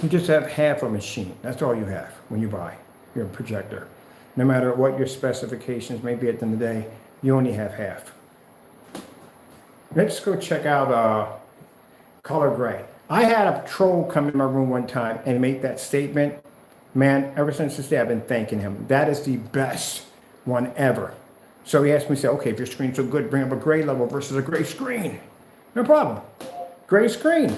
You just have half a machine. That's all you have when you buy your projector. No matter what your specifications may be at the end of the day, you only have half. Let's go check out color gray. I had a troll come in my room one time and make that statement. Man, ever since this day, I've been thanking him. That is the best one ever. So he asked me, say, okay, if your screen's so good, bring up a gray level versus a gray screen. No problem. Gray screen.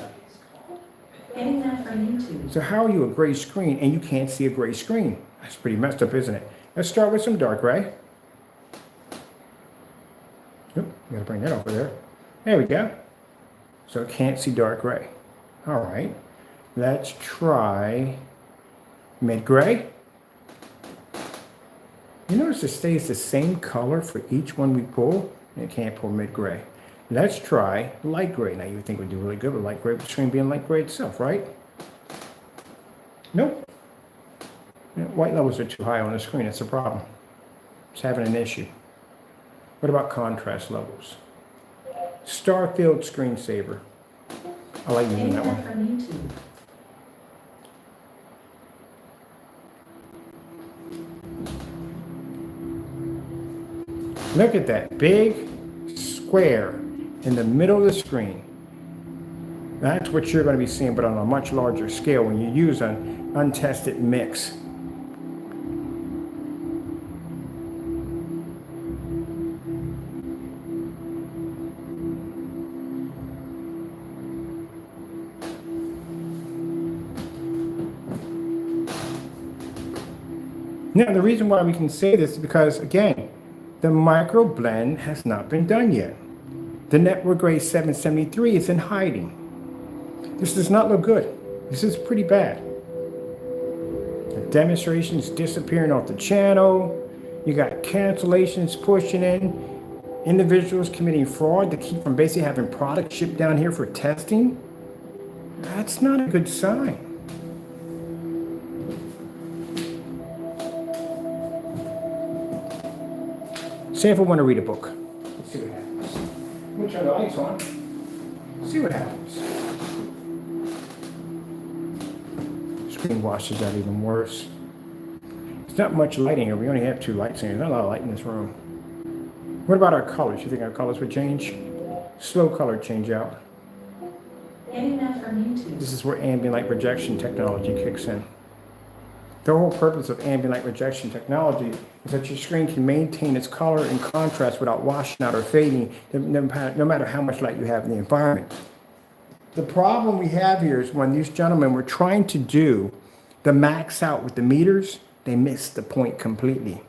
Getting that from YouTube. So how are you a gray screen and you can't see a gray screen? That's pretty messed up, isn't it? Let's start with some dark gray. Oop, gotta bring that over there. There we go. So it can't see dark gray. All right. Let's try mid-gray. You notice it stays the same color for each one we pull, and it can't pull mid-gray. Let's try light gray. Now you would think we'd do really good with light gray, with the screen being light gray itself, right? Nope. White levels are too high on the screen, it's a problem. It's having an issue. What about contrast levels? Starfield screensaver. I like using that one. From YouTube. Look at that big square in the middle of the screen. That's what you're going to be seeing, but on a much larger scale when you use an untested mix. Now, the reason why we can say this is because, again, the micro blend has not been done yet. The network grade 773 is in hiding. This does not look good. This is pretty bad. The demonstration is disappearing off the channel. You got cancellations pushing in. Individuals committing fraud to keep from basically having product shipped down here for testing. That's not a good sign. Say if I want to read a book. Let's see what happens. I'm going to turn the lights on. See what happens. Screen washes out even worse. There's not much lighting here. We only have 2 lights in here. There's not a lot of light in this room. What about our colors? You think our colors would change? Slow color change out. Getting that from YouTube. This is where ambient light rejection technology kicks in. The whole purpose of ambient light rejection technology is that your screen can maintain its color and contrast without washing out or fading, no matter how much light you have in the environment. The problem we have here is when these gentlemen were trying to do the max out with the meters, they missed the point completely.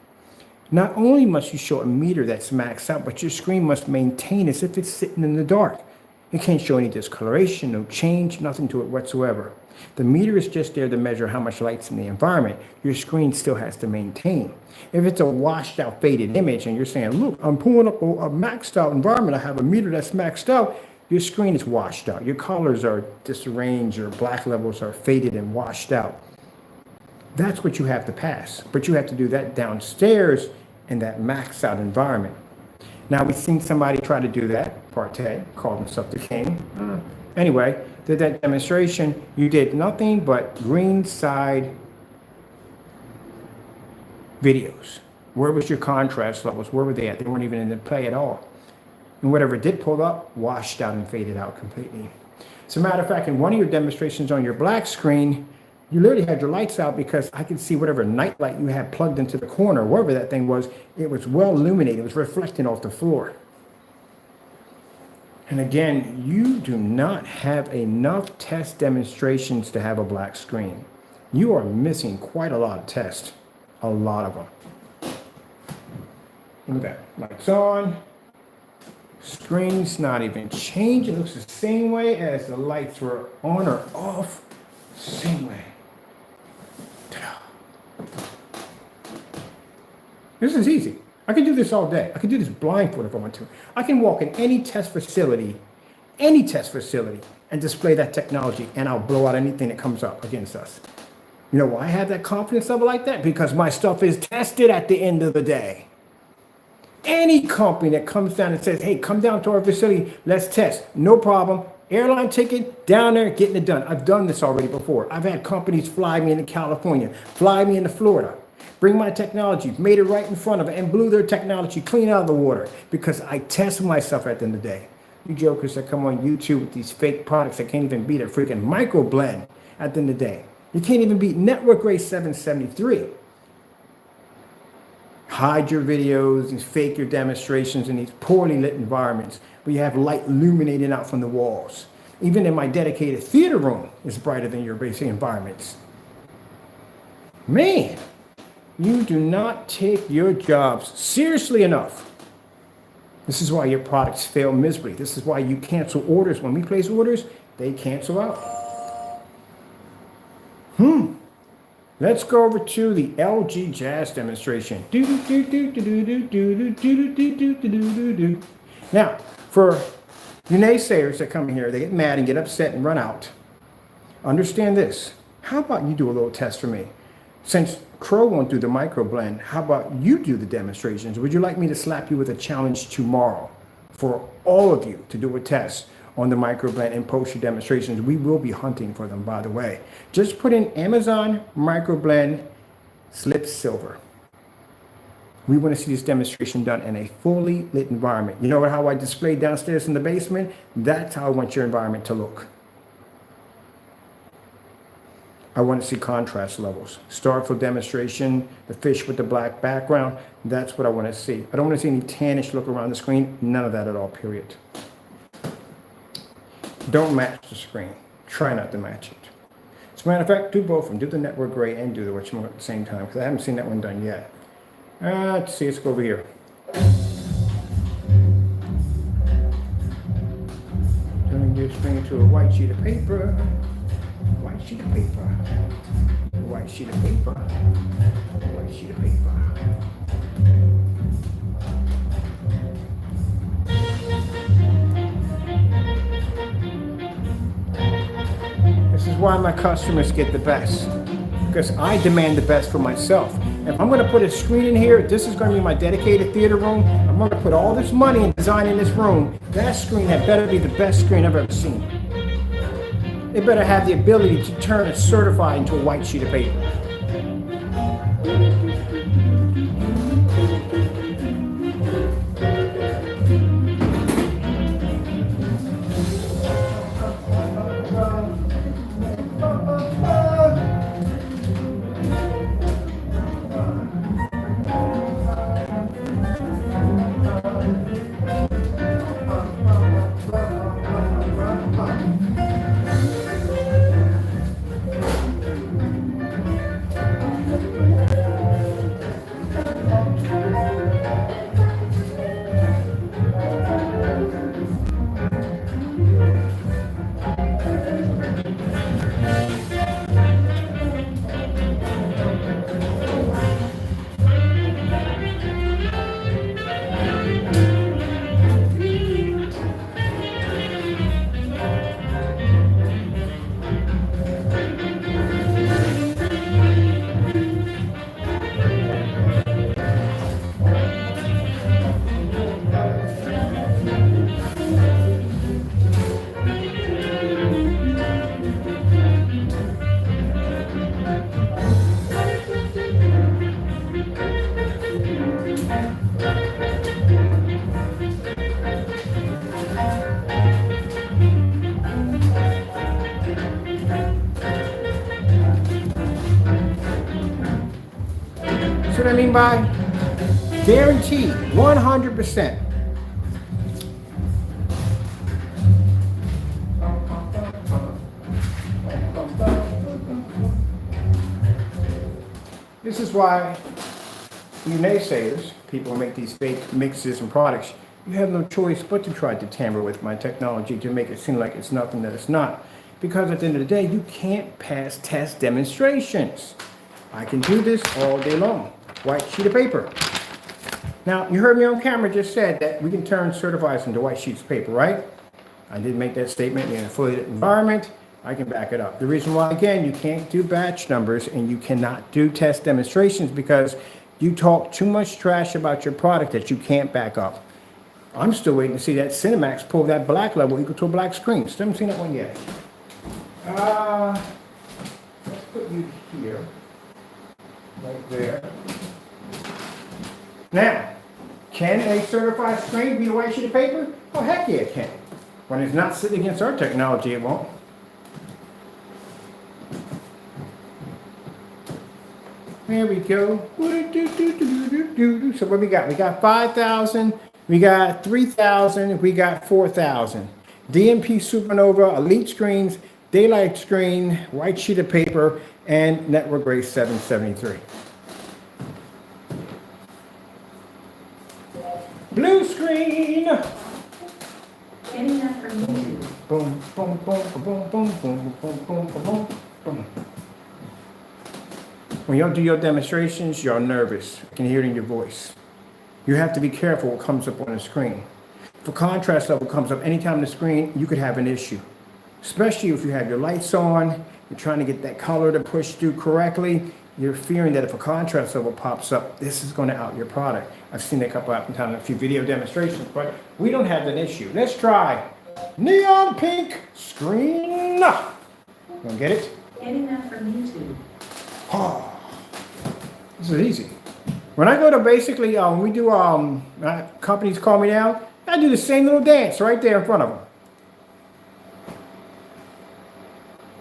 Not only must you show a meter that's maxed out, but your screen must maintain as if it's sitting in the dark. It can't show any discoloration, no change, nothing to it whatsoever. The meter is just there to measure how much light's in the environment. Your screen still has to maintain. If it's a washed out, faded image and you're saying, look, I'm pulling up a maxed out environment, I have a meter that's maxed out, your screen is washed out. Your colors are disarranged, your black levels are faded and washed out. That's what you have to pass. But you have to do that downstairs in that maxed out environment. Now, we've seen somebody try to do that, Partey, called himself the king. Anyway, did that demonstration. You did nothing but green side videos. Where was your contrast levels? Where were they at? They weren't even in the play at all. And whatever did pull up, washed out and faded out completely. As a matter of fact, in one of your demonstrations on your black screen, you literally had your lights out because I could see whatever night light you had plugged into the corner, wherever that thing was, it was well illuminated. It was reflecting off the floor. And again, you do not have enough test demonstrations to have a black screen. You are missing quite a lot of tests. A lot of them. Look at that. Lights on. Screen's not even changing. It looks the same way as the lights were on or off. Same way. This is easy. I can do this all day. I can do this blindfolded if I want to. I can walk in any test facility, and display that technology, and I'll blow out anything that comes up against us. You know why I have that confidence level like that? Because my stuff is tested at the end of the day. Any company that comes down and says, hey, come down to our facility, let's test. No problem. Airline ticket, down there, getting it done. I've done this already before. I've had companies fly me into California, fly me into Florida, bring my technology, made it right in front of it, and blew their technology clean out of the water because I test myself at the end of the day. You jokers that come on YouTube with these fake products that can't even beat a freaking micro blend at the end of the day. You can't even beat network grade 773. Hide your videos and fake your demonstrations in these poorly lit environments where you have light illuminating out from the walls. Even in my dedicated theater room, it's brighter than your basic environments. Man, you do not take your jobs seriously enough. This is why your products fail miserably. This is why you cancel orders. When we place orders, they cancel out. Let's go over to the LG Jazz demonstration. Now, for you naysayers that come here, they get mad and get upset and run out. Understand this. How about you do a little test for me? Since Crow won't do the micro blend, how about you do the demonstrations? Would you like me to slap you with a challenge tomorrow for all of you to do a test on the micro blend and post your demonstrations? We will be hunting for them, by the way. Just put in Amazon micro blend slip silver. We want to see this demonstration done in a fully lit environment. You know how I displayed downstairs in the basement? That's how I want your environment to look. I want to see contrast levels. Starfield demonstration, the fish with the black background, that's what I want to see. I don't want to see any tannish look around the screen. None of that at all, period. Don't match the screen. Try not to match it. As As a matter of fact, do both of them. Do the network gray and do the whatchamacallit at the same time, because I haven't seen that one done yet. Let's see, let's go over here. Turning your screen to a white sheet of paper. White sheet of paper. White sheet of paper. White sheet of paper. This is why my customers get the best, because I demand the best for myself. If I'm going to put a screen in here, this is going to be my dedicated theater room. I'm going to put all this money in designing this room. That screen had better be the best screen I've ever seen. It better have the ability to turn a certified into a white sheet of paper. See what I mean by guaranteed, 100%. This is why you naysayers, people who make these fake mixes and products, you have no choice but to try to tamper with my technology to make it seem like it's nothing that it's not. Because at the end of the day, you can't pass test demonstrations. I can do this all day long. White sheet of paper. Now, you heard me on camera just said that we can turn certifieds into white sheets of paper, right? I did make that statement in a fully lit environment. I can back it up. The reason why, again, you can't do batch numbers and you cannot do test demonstrations because you talk too much trash about your product that you can't back up. I'm still waiting to see that Cinemax pull that black level equal to a black screen. Still haven't seen that one yet. Let's put you here. Right there. Now, can a certified screen be a white sheet of paper? Oh, heck yeah, it can. When it's not sitting against our technology, it won't. There we go. So what we got? We got 5,000, we got 3,000, we got 4,000. DMP Supernova, Elite Screens, Daylight Screen, white sheet of paper, and Network Gray 773. Blue screen. Getting that from YouTube. Boom, boom, boom, boom, boom, boom, boom, boom, boom, boom. When y'all do your demonstrations, you're nervous. I can hear it in your voice. You have to be careful what comes up on the screen. If a contrast level comes up anytime on the screen, you could have an issue. Especially if you have your lights on, you're trying to get that color to push through correctly. You're fearing that if a contrast level pops up, this is going to out your product. I've seen that a couple of times in a few video demonstrations, but we don't have that issue. Let's try neon pink screen. You gonna get it? Getting that from YouTube. Oh, this is easy. When I go to basically, we do, companies call me down, I do the same little dance right there in front of them.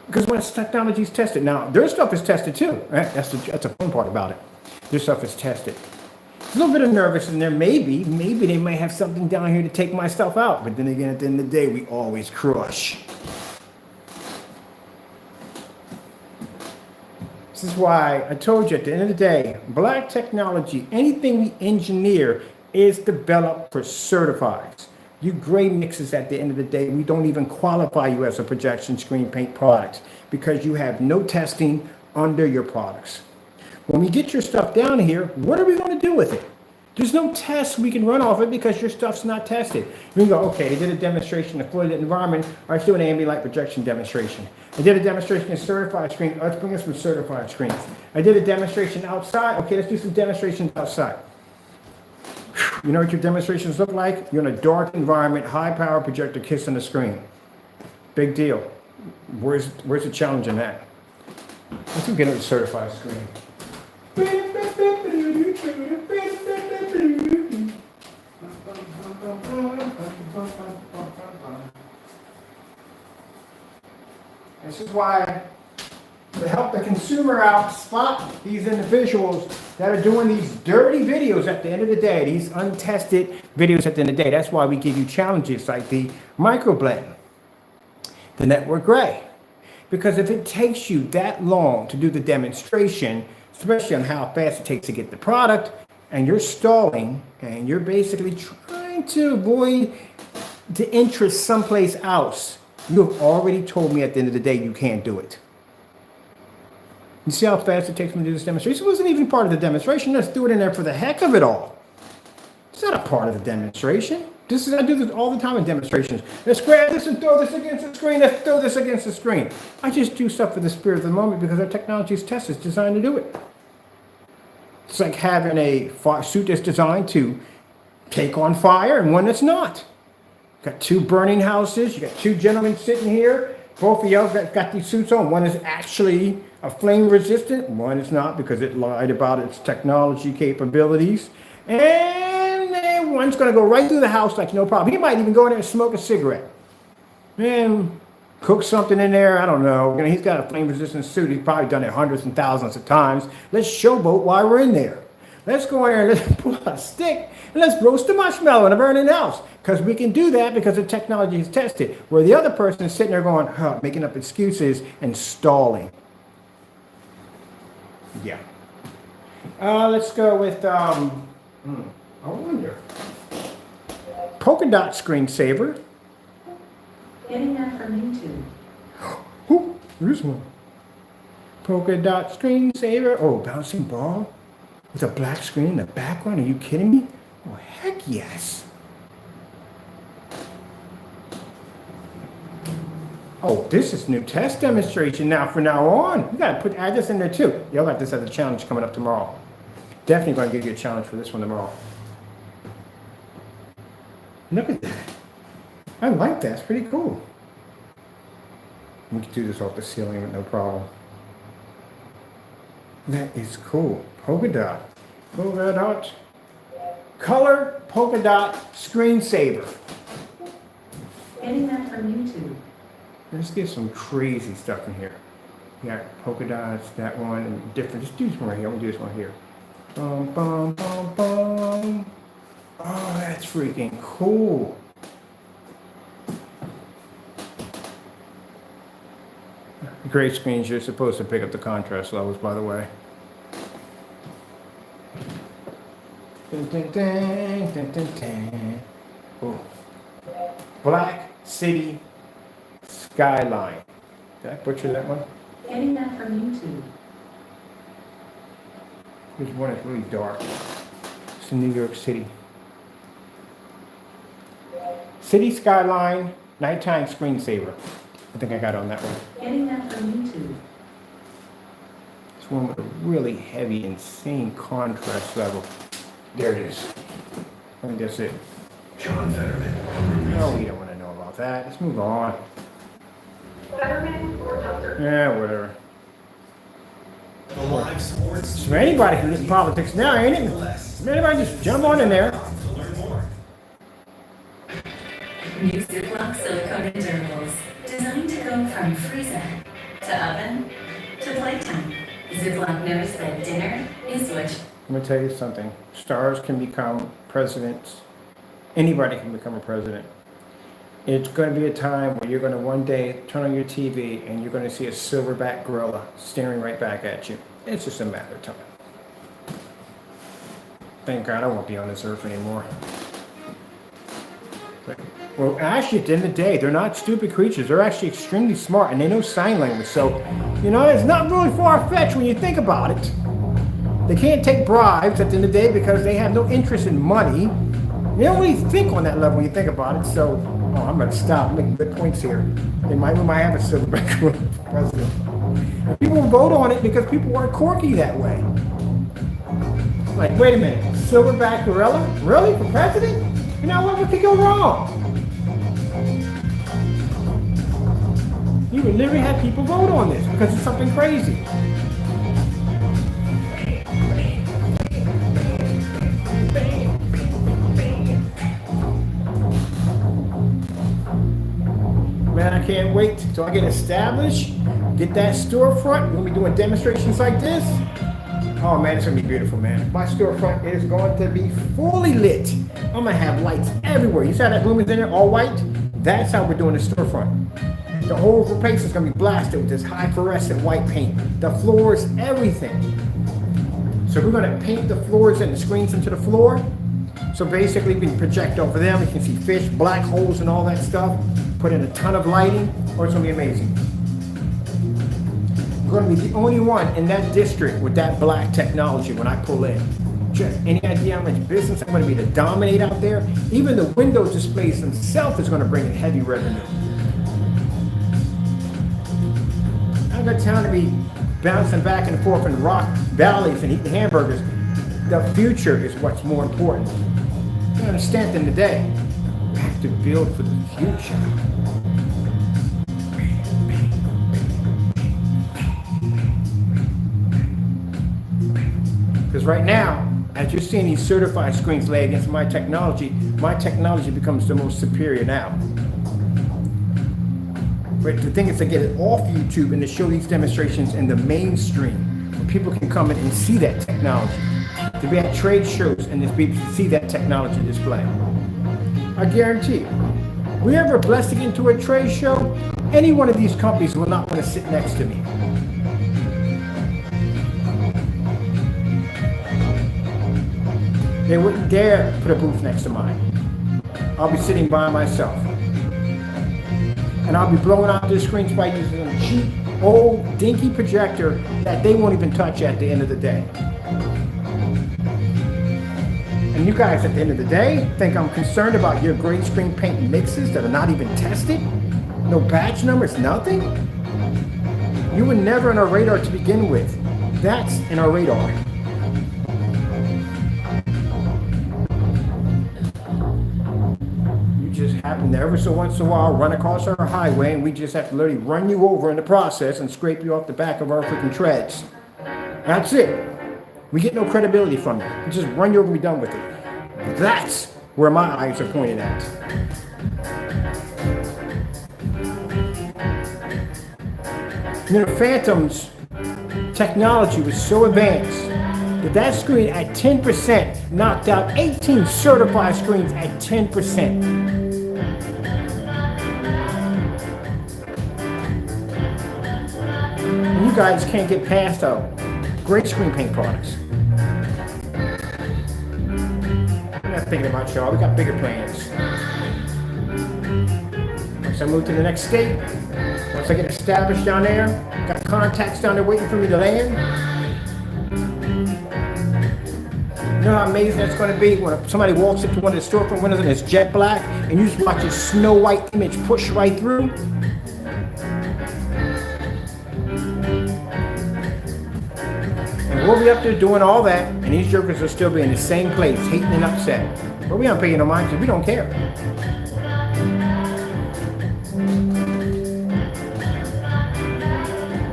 Because when technology's tested, now their stuff is tested too. Right? That's the fun part about it. Their stuff is tested. A little bit of nervous in there. Maybe they might have something down here to take my stuff out. But then again, at the end of the day, we always crush. This is why I told you at the end of the day, black technology, anything we engineer is developed for certifieds. You gray mixes at the end of the day, we don't even qualify you as a projection screen paint product because you have no testing under your products. When we get your stuff down here, what are we going to do with it? There's no tests we can run off it because your stuff's not tested. We can go, okay, they did a demonstration of flooded environment. Let's do an ambient light projection demonstration. I did a demonstration in certified screen. Let's bring us some certified screens. I did a demonstration outside. Okay, let's do some demonstrations outside. You know what your demonstrations look like? You're in a dark environment, high power projector kissing the screen. Big deal. Where's the challenge in that? Let's get a certified screen. This is why, to help the consumer out, spot these individuals that are doing these dirty videos at the end of the day, these untested videos at the end of the day. That's why we give you challenges like the microblend, the network gray. Because if it takes you that long to do the demonstration, especially on how fast it takes to get the product, and you're stalling, and you're basically trying to avoid the interest someplace else, you have already told me at the end of the day you can't do it. You see how fast it takes me to do this demonstration? It wasn't even part of the demonstration. Let's do it in there for the heck of it all. It's not a part of the demonstration. I do this all the time in demonstrations. Let's grab this and throw this against the screen. Let's throw this against the screen. I just do stuff for the spirit of the moment because our technology is tested, it's designed to do it. It's like having a suit that's designed to take on fire and one that's not. Got two burning houses. You got two gentlemen sitting here. Both of y'all got these suits on. One is actually a flame resistant. One is not because it lied about its technology capabilities. And one's going to go right through the house like no problem. He might even go in there and smoke a cigarette. And cook something in there. I don't know. He's got a flame resistant suit. He's probably done it hundreds and thousands of times. Let's showboat while we're in there. Let's go in there and let's pull out a stick and let's roast a marshmallow in a burning house. Because we can do that because the technology is tested. Where the other person is sitting there going, making up excuses and stalling. Yeah. Let's go with, I wonder. Polka dot screensaver. Getting that from YouTube. Oh, there's one. Polka dot screensaver. Oh, bouncing ball with a black screen in the background. Are you kidding me? Oh, heck yes. Oh, this is new test demonstration now from now on. We got to add this in there too. Y'all got this as a challenge coming up tomorrow. Definitely going to give you a challenge for this one tomorrow. Look at that. I like that. It's pretty cool. We can do this off the ceiling with no problem. That is cool. Polka dot. Polka dot. Color polka dot screensaver. Getting that from YouTube. Let's get some crazy stuff in here. You got polka dots, that one, and different. Just do this one right here. I'm gonna do this one here. Bum, bum, bum, bum. Oh, that's freaking cool. Gray screens, you're supposed to pick up the contrast levels, by the way. Dun, dun, dun, dun, dun, dun. Ooh. Black City Skyline. Did I butcher that one? Getting that from YouTube. There's one that's really dark. It's in New York City. City Skyline, nighttime screensaver. I think I got on that one. Getting that from YouTube. It's one with a really heavy, insane contrast level. There it is. I think that's it. John Fetterman. No, we don't want to know about that. Let's move on. Fetterman or Doctor? Yeah, whatever. The live sports. So anybody can get politics now, ain't it? Anybody just jump on in there. To learn more. New Ziploc silicone internals, designed to go from freezer to oven to playtime. Ziploc knows that dinner is what I'm going to tell you something. Stars can become presidents. Anybody can become a president. It's going to be a time where you're going to one day turn on your TV and you're going to see a silverback gorilla staring right back at you. It's just a matter of time. Thank God I won't be on this earth anymore. But, well, actually, at the end of the day, they're not stupid creatures. They're actually extremely smart, and they know sign language. So, you know, it's not really far-fetched when you think about it. They can't take bribes at the end of the day because they have no interest in money. You don't really think on that level when you think about it. So, I'm going to stop making good points here. We might have a silverback president. And people vote on it because people weren't quirky that way. Like, wait a minute, silverback gorilla? Really? For president? You know what could go wrong? You would literally have people vote on this because it's something crazy. Man, I can't wait till I get established, get that storefront. We're gonna be doing demonstrations like this. Oh man, it's gonna be beautiful, man. My storefront is going to be fully lit. I'm gonna have lights everywhere. You saw that room is in there, all white? That's how we're doing the storefront. The whole place is gonna be blasted with this high fluorescent white paint. The floors, everything. So we're gonna paint the floors and the screens into the floor. So basically we can project over them. You can see fish, black holes and all that stuff. Put in a ton of lighting, or it's gonna be amazing. We're gonna be the only one in that district with that black technology when I pull in. Just any idea how much business I'm gonna be to dominate out there? Even the window displays themselves is gonna bring in heavy revenue. I got time to be bouncing back and forth in rock valleys and eating hamburgers. The future is what's more important. You understand in the day, we have to build for the future. Because right now, as you're seeing these certified screens lay against my technology becomes the most superior now. But the thing is to get it off YouTube and to show these demonstrations in the mainstream, where people can come in and see that technology. To be at trade shows and just be able to see that technology display. I guarantee you, we ever blessed to get into a trade show, any one of these companies will not want to sit next to me. They wouldn't dare put a booth next to mine. I'll be sitting by myself. And I'll be blowing out their screens by using a cheap, old, dinky projector that they won't even touch at the end of the day. And you guys, at the end of the day, think I'm concerned about your green screen paint mixes that are not even tested? No batch numbers, nothing? You were never on our radar to begin with. That's in our radar. You just happen to every so once in a while run across our highway and we just have to literally run you over in the process and scrape you off the back of our freaking treads. That's it. We get no credibility from you. We just run you over and be done with it. That's where my eyes are pointed at. You know, Phantom's technology was so advanced that that screen at 10% knocked out 18 certified screens at 10%. And you guys can't get past great screen paint products. I'm not thinking about y'all. We got bigger plans. Once I move to the next state, once I get established down there, got contacts down there waiting for me to land. You know how amazing that's going to be when somebody walks into one of the storefront windows and it's jet black and you just watch a snow white image push right through? We'll be up there doing all that, and these jokers will still be in the same place, hating and upset. But we aren't paying no mind because we don't care.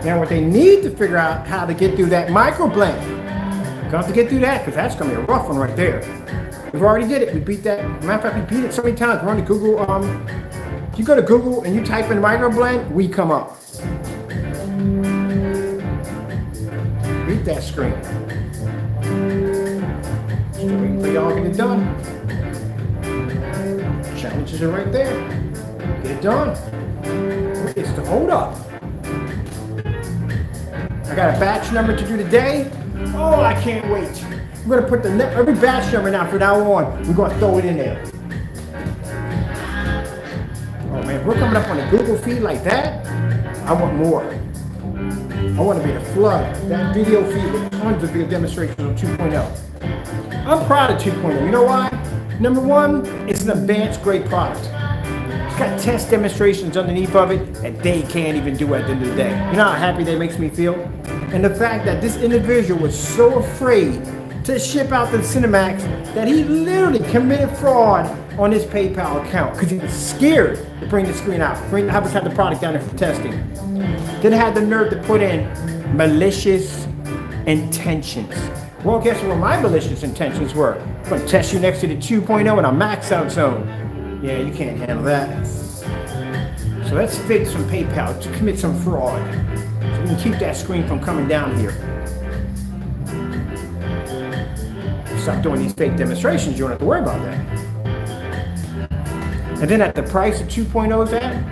Now, what they need to figure out how to get through that microblend. Gonna have to get through that because that's gonna be a rough one right there. We've already did it. We beat that. Matter of fact, we beat it so many times. We're on the Google. If you go to Google and you type in microblend, we come up. Beat that screen. Still waiting for y'all to get it done. Challenges are right there. Get it done. It's the hold up. I got a batch number to do today. Oh, I can't wait. We're gonna put every batch number now from now on. We're gonna throw it in there. Oh man, we're coming up on a Google feed like that. I want more. I want to be the flood. That video feed with tons of video demonstrations on 2.0. I'm proud of 2.0. You know why? Number one, it's an advanced grade product. It's got test demonstrations underneath of it that they can't even do at the end of the day. You know how happy that makes me feel? And the fact that this individual was so afraid to ship out the Cinemax that he literally committed fraud on his PayPal account because he was scared to bring the screen out, have us have the product down there for testing. Then had the nerve to put in malicious intentions. Well, guess what my malicious intentions were? I'm gonna test you next to the 2.0 in a max out zone. Yeah, you can't handle that. So let's fake some PayPal to commit some fraud so we can keep that screen from coming down here. Stop doing these fake demonstrations, you don't have to worry about that. And then at the price of 2.0's at,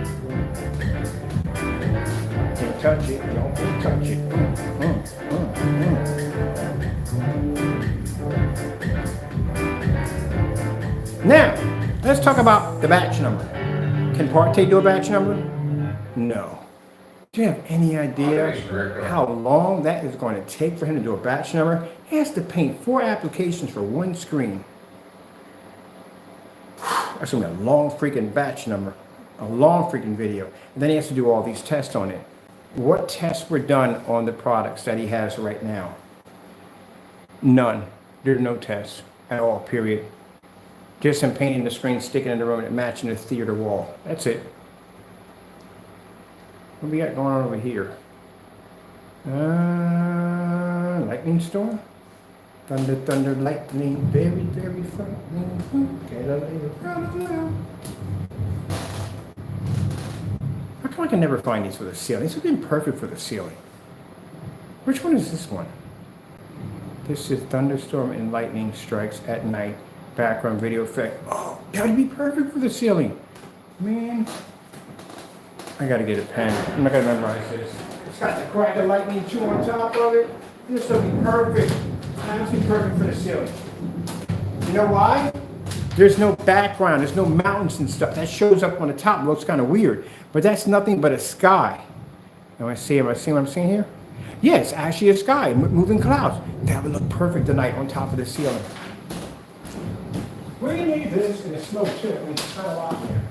can't touch it, don't touch it. Now, let's talk about the batch number. Can Partey do a batch number? No. Do you have any idea how long that is going to take for him to do a batch number? He has to paint 4 applications for one screen. That's going to be a long freaking batch number, a long freaking video. And then he has to do all these tests on it. What tests were done on the products that he has right now? None. There are no tests at all, period. Just him painting the screen, sticking in the room and matching the theater wall. That's it. What do we got going on over here? Lightning storm? Thunder, thunder, lightning, very, very frightening. How come I can never find these for the ceiling? These would have been perfect for the ceiling. Which one is this one? This is thunderstorm and lightning strikes at night. Background video effect. Oh, that would be perfect for the ceiling. Man. I gotta get a pen. I'm not gonna memorize this. It's got the crack of lightning too on top of it. This will be perfect. This will be perfect for the ceiling. You know why? There's no background. There's no mountains and stuff. That shows up on the top. It looks kind of weird. But that's nothing but a sky. Am I seeing what I'm seeing here? Yeah, it's actually a sky, moving clouds. That would look perfect tonight on top of the ceiling. We need this in the smoke too. I mean, it's kind of out here.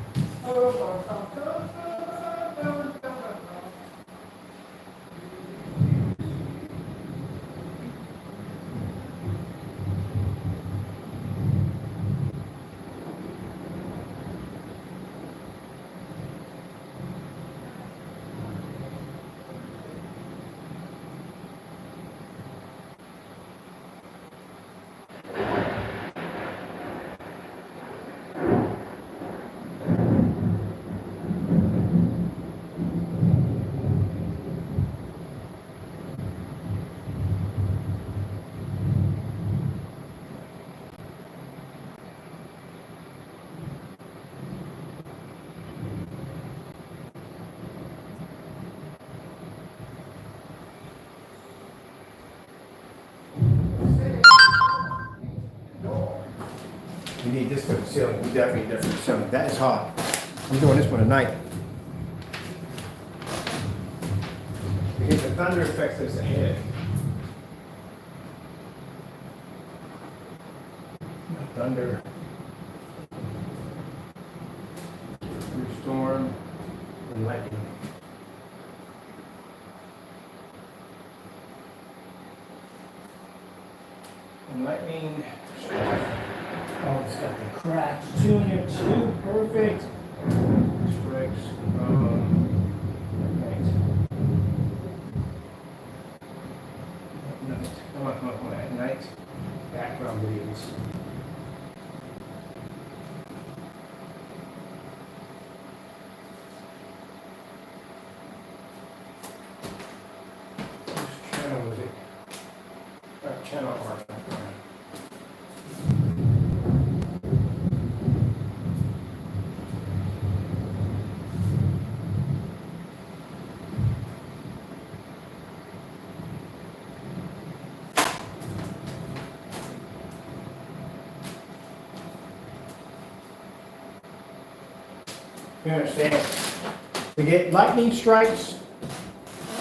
We need this for the ceiling. We definitely need that for the ceiling. That is hot. I'm doing this one tonight. Because the thunder effects that's ahead. Thunder. Storm and lightning. And lightning. Oh, it's got the cracks too in here too. Perfect. Strikes. Right. At night. At night. Background videos. Which channel was it? Channel art. You understand? To get lightning strikes,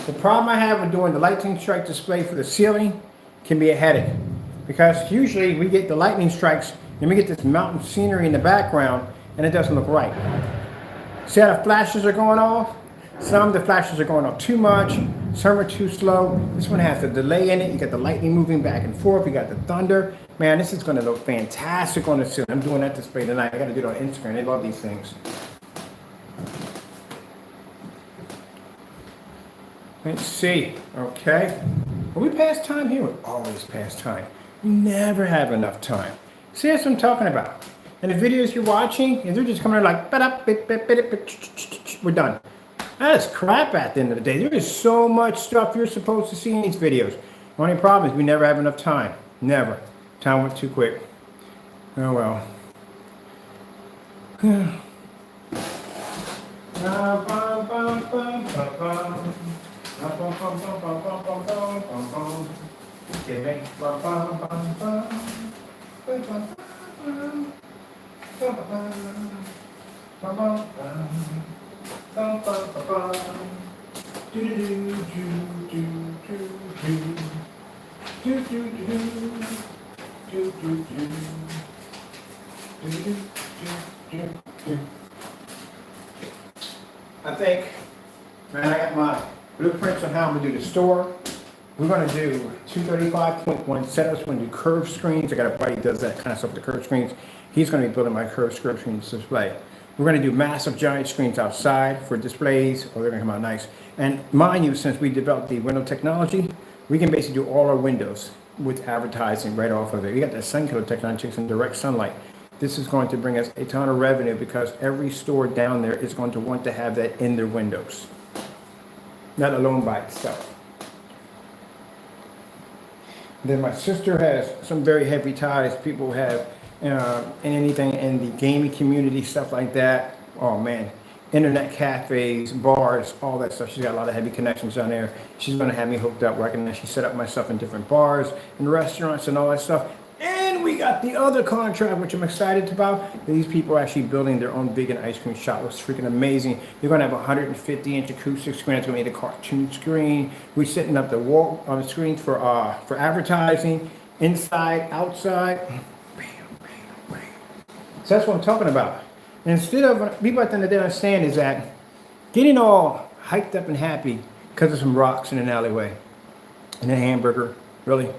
the problem I have with doing the lightning strike display for the ceiling can be a headache. Because usually we get the lightning strikes and we get this mountain scenery in the background and it doesn't look right. See how the flashes are going off? Some of the flashes are going off too much, some are too slow. This one has a delay in it. You got the lightning moving back and forth. You got the thunder. Man, this is going to look fantastic on the ceiling. I'm doing that display tonight. I got to do it on Instagram. They love these things. Let's see. Okay. Are we past time here? We're always past time. We never have enough time. See, that's what I'm talking about. And the videos you're watching, and they're just coming in like, we're done. That is crap at the end of the day. There is so much stuff you're supposed to see in these videos. The only problem is we never have enough time. Never. Time went too quick. Oh well. I think, man, I got my blueprints on how I'm gonna do the store. We're gonna do 235.1 setups. We're gonna do curved screens. I got a buddy who does that kind of stuff, the curved screens. He's gonna be building my curved screens display. We're gonna do massive giant screens outside for displays, or they're gonna come out nice. And mind you, since we developed the window technology, we can basically do all our windows with advertising right off of it. We got that sun killer technology, in direct sunlight. This is going to bring us a ton of revenue because every store down there is going to want to have that in their windows, not alone by itself. Then my sister has some very heavy ties. People have anything in the gaming community, stuff like that. Oh man, internet cafes, bars, all that stuff. She's got a lot of heavy connections down there. She's going to have me hooked up where I can actually set up myself in different bars and restaurants and all that stuff. And we got the other contract, which I'm excited about. These people are actually building their own vegan ice cream shop. It's freaking amazing. They're going to have a 150-inch acoustic screen. It's going to be a cartoon screen. We're setting up the wall on the screens for advertising, inside, outside. So that's what I'm talking about. And instead of people at the end of the day understand is that getting all hyped up and happy because of some rocks in an alleyway and a hamburger, really.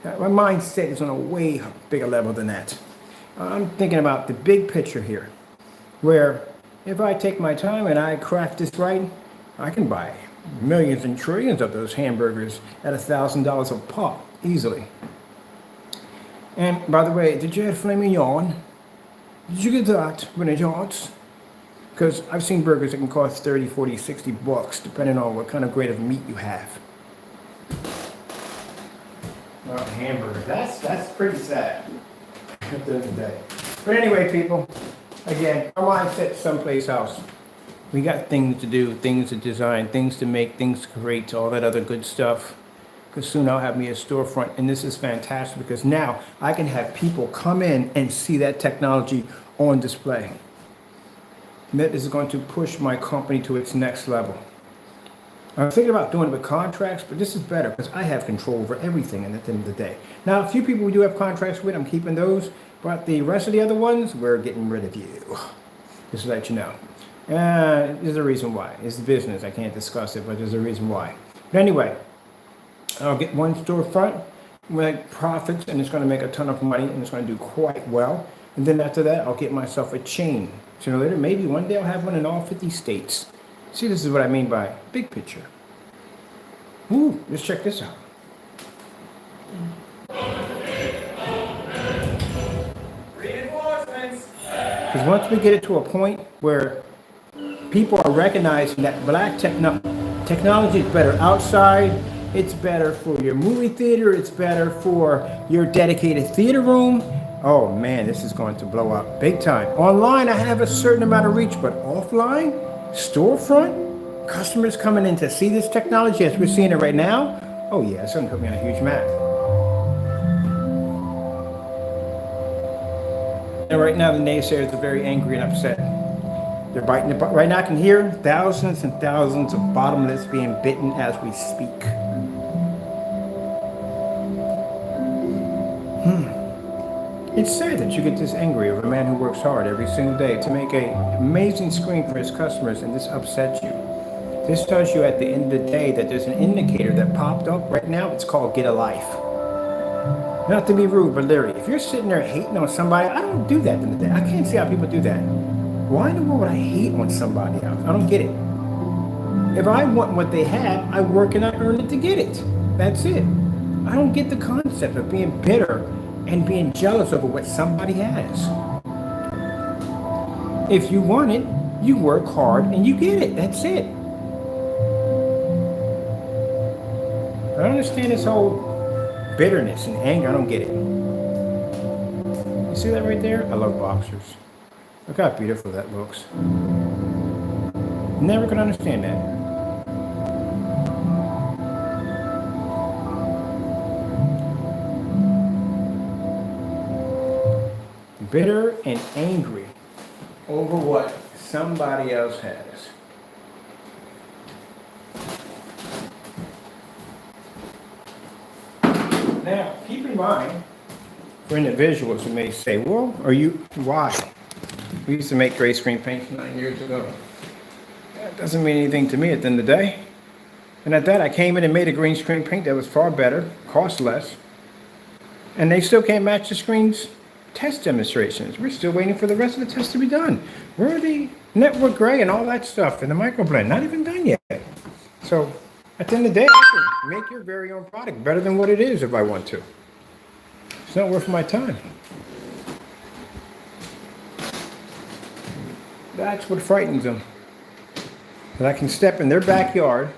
My mindset is on a way bigger level than that. I'm thinking about the big picture here, where if I take my time and I craft this right, I can buy millions and trillions of those hamburgers at $1,000 a pop, easily. And by the way, did you have filet mignon? Did you get that when it yards? Because I've seen burgers that can cost 30, 40, 60 bucks, depending on what kind of grade of meat you have. Oh, hamburger. That's pretty sad at the end of the day. But anyway, people, again, our mindset's someplace else. We got things to do, things to design, things to make, things to create, all that other good stuff. Because soon I'll have me a storefront, and this is fantastic because now I can have people come in and see that technology on display. And that is going to push my company to its next level. I'm thinking about doing it with contracts, but this is better because I have control over everything at the end of the day. Now, a few people we do have contracts with, I'm keeping those, but the rest of the other ones, we're getting rid of you. Just to let you know. There's a reason why. It's business. I can't discuss it, but there's a reason why. But anyway, I'll get one storefront, make profits, and it's going to make a ton of money, and it's going to do quite well. And then after that, I'll get myself a chain. Sooner or later, maybe one day I'll have one in all 50 states. See, this is what I mean by big picture. Ooh, let's check this out. Reinforcements. Because once we get it to a point where people are recognizing that black technology is better outside, it's better for your movie theater, it's better for your dedicated theater room. Oh man, this is going to blow up big time. Online, I have a certain amount of reach, but offline, storefront, customers coming in to see this technology as we're seeing it right now. Oh yeah, it's going to put me on a huge map. And right now, the naysayers are very angry and upset. They're biting the right now. I can hear thousands and thousands of bottomless being bitten as we speak. It's sad that you get this angry of a man who works hard every single day to make an amazing screen for his customers, and this upsets you. This tells you at the end of the day that there's an indicator that popped up right now. It's called get a life. Not to be rude, but literally, if you're sitting there hating on somebody, I don't do that in the day. I can't see how people do that. Why in the world would I hate on somebody else? I don't get it. If I want what they have, I work and I earn it to get it. That's it. I don't get the concept of being bitter and being jealous over what somebody has. If you want it, you work hard and you get it. That's it. I don't understand this whole bitterness and anger. I don't get it. You see that right there? I love boxers. Look how beautiful that looks. Never could understand that. Bitter and angry over what somebody else has. Now, keep in mind, for individuals who may say, well, why? We used to make gray screen paint 9 years ago. That doesn't mean anything to me at the end of the day. And at that, I came in and made a green screen paint that was far better, cost less, and they still can't match the screen's test demonstrations. We're still waiting for the rest of the tests to be done. Where are the network gray and all that stuff and the microblend? Not even done yet. So at the end of the day, I can make your very own product better than what it is if I want to. It's not worth my time. That's what frightens them. That I can step in their backyard,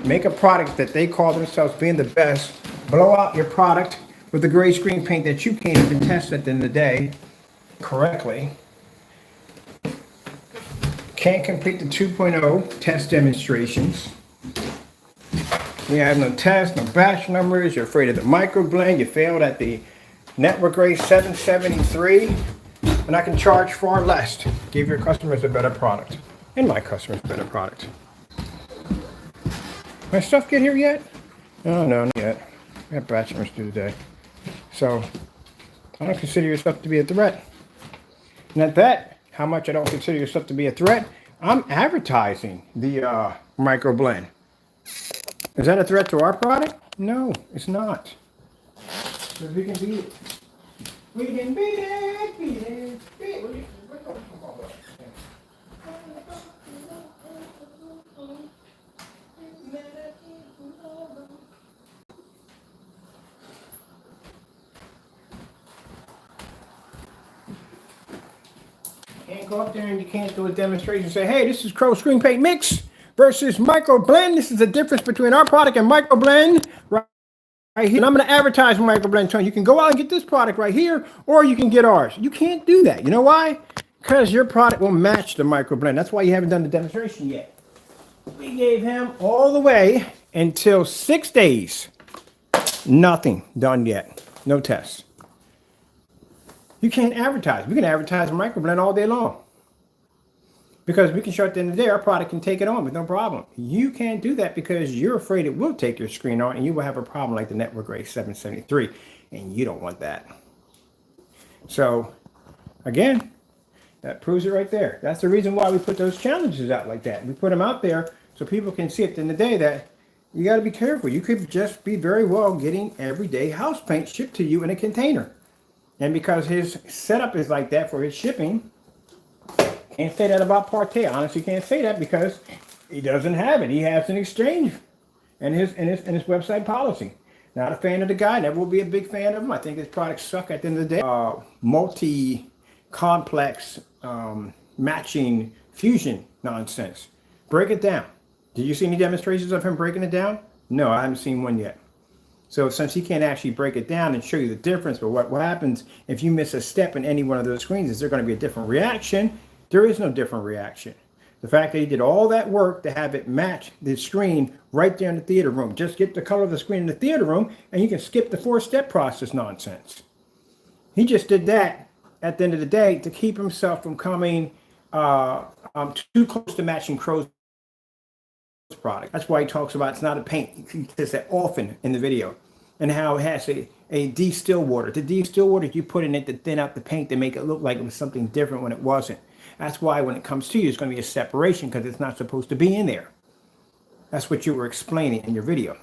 make a product that they call themselves being the best, blow out your product with the gray screen paint that you can't even test at the end of the day correctly. Can't complete the 2.0 test demonstrations. You have no test, no batch numbers, you're afraid of the microblend, you failed at the network rate 773, and I can charge far less to give your customers a better product, and my customers a better product. My stuff get here yet? No, not yet. I got batch numbers to do today. So, I don't consider your stuff to be a threat. And at that, how much I don't consider your stuff to be a threat, I'm advertising the microblend. Is that a threat to our product? No, it's not. Because we can beat it. We can beat it, beat it, beat it. Can't go up there and you can't do a demonstration and say, hey, this is Crow Screen Paint Mix versus microblend. This is the difference between our product and microblend right here. And I'm going to advertise microblend. So you can go out and get this product right here, or you can get ours. You can't do that. You know why? Because your product will match the microblend. That's why you haven't done the demonstration yet. We gave him all the way until 6 days. Nothing done yet. No tests. You can't advertise. We can advertise microblend all day long. Because we can show at the end of the day, our product can take it on with no problem. You can't do that because you're afraid it will take your screen on and you will have a problem like the network rate 773. And you don't want that. So, again, that proves it right there. That's the reason why we put those challenges out like that. We put them out there so people can see at the end of the day that you got to be careful. You could just be very well getting everyday house paint shipped to you in a container. And because his setup is like that for his shipping, can't say that about Partey. Honestly, can't say that because he doesn't have it. He has an exchange in his website policy. Not a fan of the guy. Never will be a big fan of him. I think his products suck at the end of the day. Multi-complex matching fusion nonsense. Break it down. Did you see any demonstrations of him breaking it down? No, I haven't seen one yet. So since he can't actually break it down and show you the difference, but what happens if you miss a step in any one of those screens? Is there going to be a different reaction? There is no different reaction. The fact that he did all that work to have it match the screen right there in the theater room. Just get the color of the screen in the theater room and you can skip the 4-step process nonsense. He just did that at the end of the day to keep himself from coming too close to matching Crow's product. That's why he talks about it's not a paint. He says that often in the video, and how it has a de-still water. The de-still water you put in it to thin out the paint to make it look like it was something different when it wasn't. That's why when it comes to you, it's going to be a separation because it's not supposed to be in there. That's what you were explaining in your video.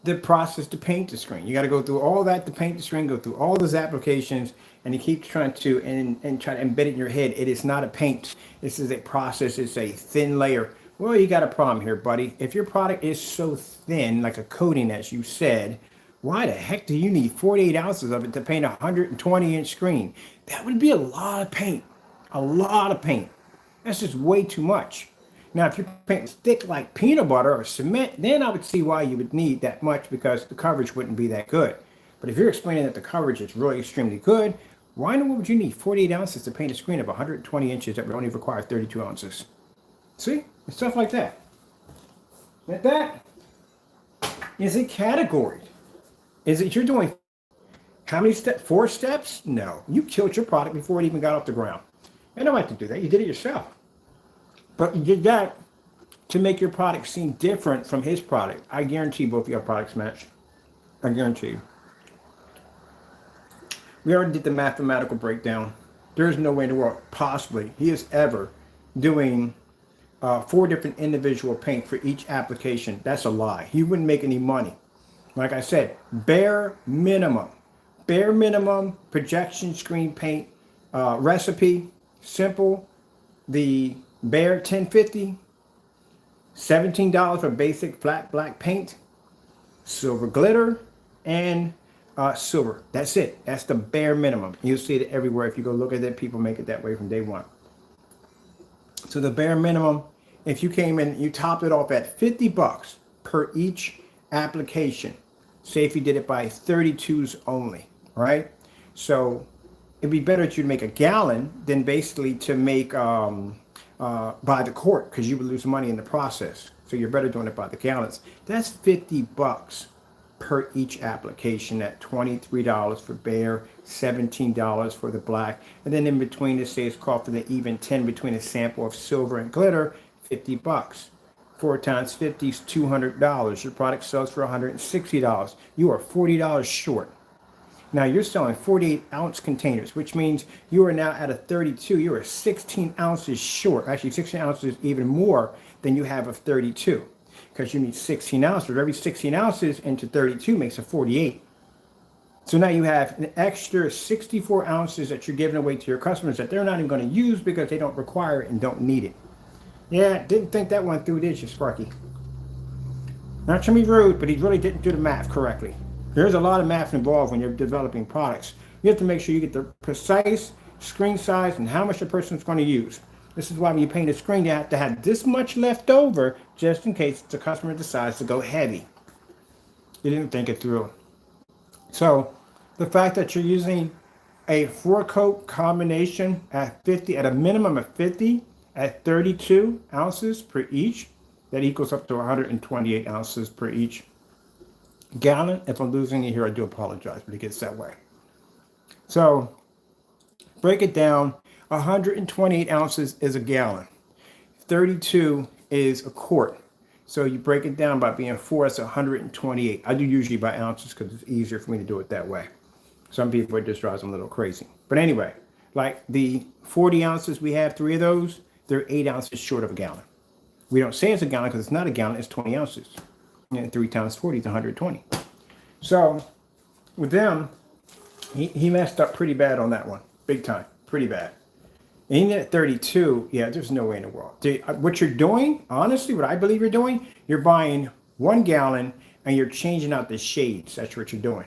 The process to paint the screen. You got to go through all that to paint the screen, go through all those applications, and you keep trying to and try to embed it in your head. It is not a paint. This is a process. It's a thin layer. Well, you got a problem here, buddy. If your product is so thin, like a coating, as you said, why the heck do you need 48 ounces of it to paint a 120-inch screen? That would be a lot of paint. A lot of paint. That's just way too much. Now, if your paint was thick like peanut butter or cement, then I would see why you would need that much because the coverage wouldn't be that good. But if you're explaining that the coverage is really extremely good, why in the world would you need 48 ounces to paint a screen of 120 inches that would only require 32 ounces? See? And stuff like that. Like that. Is it categorized? Is it you're doing how many steps? 4 steps? No. You killed your product before it even got off the ground. You don't have to do that. You did it yourself. But you did that to make your product seem different from his product. I guarantee both of your products match. I guarantee you. We already did the mathematical breakdown. There's no way in the world, possibly, he is ever doing 4 different individual paint for each application. That's a lie. He wouldn't make any money. Like I said, bare minimum projection screen paint recipe, simple. The bare 1050, $17 for basic flat black paint, silver glitter, and silver. That's it. That's the bare minimum. You'll see it everywhere. If you go look at it, people make it that way from day one. So the bare minimum, if you came in, you topped it off at $50 per each application. Say if you did it by 32s only, right? So it'd be better that you'd make a gallon than basically to make by the quart, because you would lose money in the process. So you're better doing it by the gallons. That's $50 per each application at $23 for bare, $17 for the black. And then in between, it says call for the even 10 between a sample of silver and glitter, $50. 4 times 50 is $200. Your product sells for $160. You are $40 short. Now you're selling 48-ounce containers, which means you are now at a 32. You are 16 ounces short. Actually, 16 ounces even more than you have of 32, because you need 16 ounces. Every 16 ounces into 32 makes a 48. So now you have an extra 64 ounces that you're giving away to your customers that they're not even going to use because they don't require it and don't need it. Yeah, didn't think that one through, did you, Sparky? Not to be rude, but he really didn't do the math correctly. There's a lot of math involved when you're developing products. You have to make sure you get the precise screen size and how much the person's going to use. This is why when you paint a screen, you have to have this much left over just in case the customer decides to go heavy. You didn't think it through. So the fact that you're using a 4-coat combination at 50, at a minimum of 50, at 32 ounces per each, that equals up to 128 ounces per each gallon. If I'm losing it here, I do apologize, but it gets that way. So break it down. 128 ounces is a gallon. 32 is a quart. So you break it down by being 4, it's 128. I do usually by ounces because it's easier for me to do it that way. Some people, it just drives them a little crazy. But anyway, like the 40 ounces, we have 3 of those. They're 8 ounces short of a gallon. We don't say it's a gallon because it's not a gallon, it's 20 ounces. And 3 times 40 is 120. So with them, he messed up pretty bad on that one. Big time. Pretty bad. And even at 32, yeah, there's no way in the world. What you're doing, honestly, what I believe you're doing, you're buying 1 gallon and you're changing out the shades. That's what you're doing.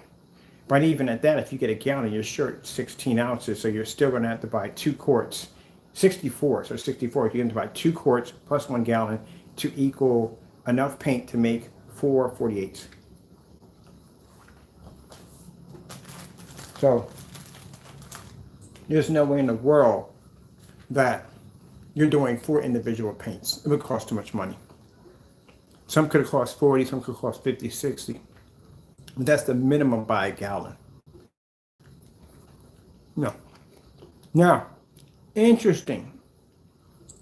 But even at that, if you get a gallon, you're short 16 ounces. So you're still going to have to buy 2 quarts. 64. So 64, you're going to buy 2 quarts plus 1 gallon to equal enough paint to make 4 48s. So there's no way in the world that you're doing 4 individual paints. It would cost too much money. Some could have cost 40, some could cost 50, 60. But that's the minimum by a gallon. No. Now, Interesting.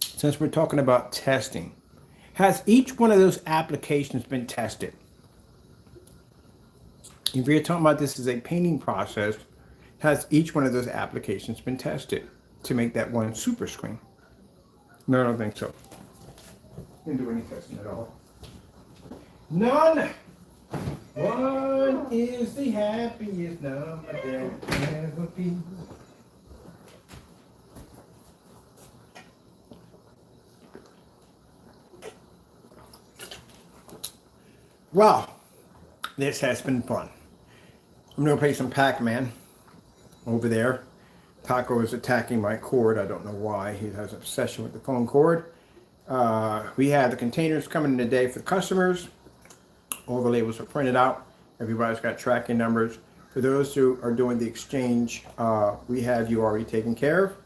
Since we're talking about testing, has each one of those applications been tested? If you're talking about this as a painting process, has each one of those applications been tested to make that one super screen? No, I don't think so. Didn't do any testing at all. None. One is the happiest number there ever be. Well, this has been fun. I'm gonna play some Pac-Man over there. Taco is attacking my cord. I don't know why. He has an obsession with the phone cord. We have the containers coming in today for the customers. All the labels are printed out. Everybody's got tracking numbers. For those who are doing the exchange, we have you already taken care of.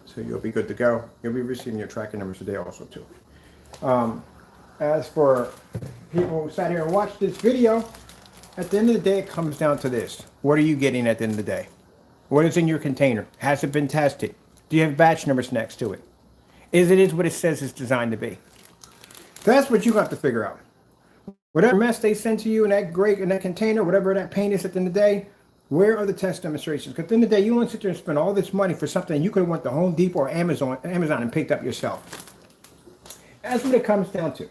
So you'll be good to go. You'll be receiving your tracking numbers today also too. As for people who sat here and watched this video, at the end of the day, it comes down to this. What are you getting at the end of the day? What is in your container? Has it been tested? Do you have batch numbers next to it? Is it what it says it's designed to be? That's what you got to figure out. Whatever mess they send to you in that grate, in that container, whatever that paint is at the end of the day, where are the test demonstrations? Because at the end of the day, you want to sit there and spend all this money for something you could have went to Home Depot or Amazon and picked up yourself. That's what it comes down to.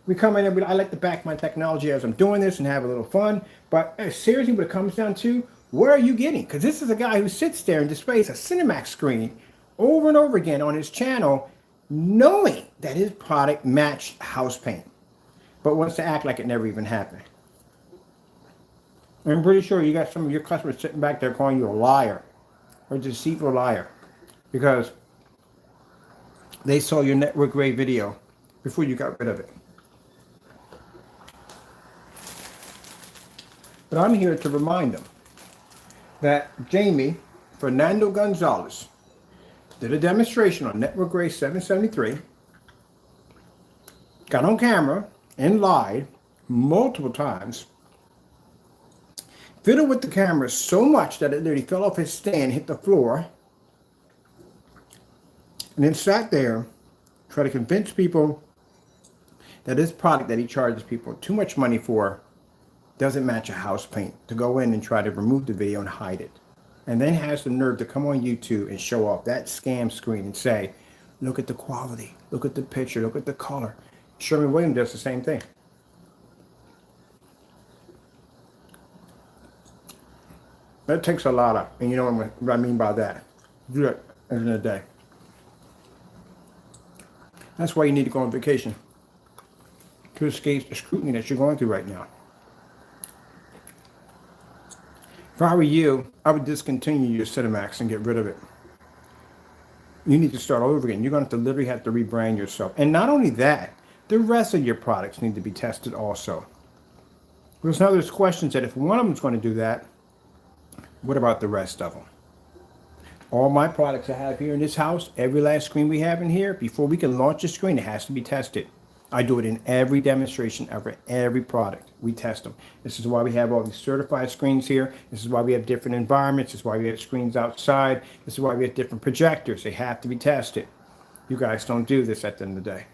We come in and I like to back my technology as I'm doing this and have a little fun. But seriously, what it comes down to, what are you getting? Because this is a guy who sits there and displays a Cinemax screen over and over again on his channel, knowing that his product matched house paint, but wants to act like it never even happened. I'm pretty sure you got some of your customers sitting back there calling you a liar or a deceitful liar because they saw your network grade video before you got rid of it. But I'm here to remind them that Jamie Fernando Gonzalez did a demonstration on network grade 773, got on camera and lied multiple times, fiddled with the camera so much that it literally fell off his stand, hit the floor, and then sat there, tried to convince people that this product that he charges people too much money for doesn't match a house paint, to go in and try to remove the video and hide it. And then has the nerve to come on YouTube and show off that scam screen and say, look at the quality, look at the picture, look at the color. Sherwin-Williams does the same thing. That takes a lot of, and you know what I mean by that. Do it at the end of the day. That's why you need to go on vacation, to escape the scrutiny that you're going through right now. If I were you, I would discontinue your Cinemax and get rid of it. You need to start all over again. You're going to literally have to rebrand yourself. And not only that, the rest of your products need to be tested also. Because now there's questions that if one of them is going to do that, what about the rest of them? All my products I have here in this house, every last screen we have in here, before we can launch a screen, it has to be tested. I do it in every demonstration of every product. We test them. This is why we have all these certified screens here. This is why we have different environments. This is why we have screens outside. This is why we have different projectors. They have to be tested. You guys don't do this at the end of the day.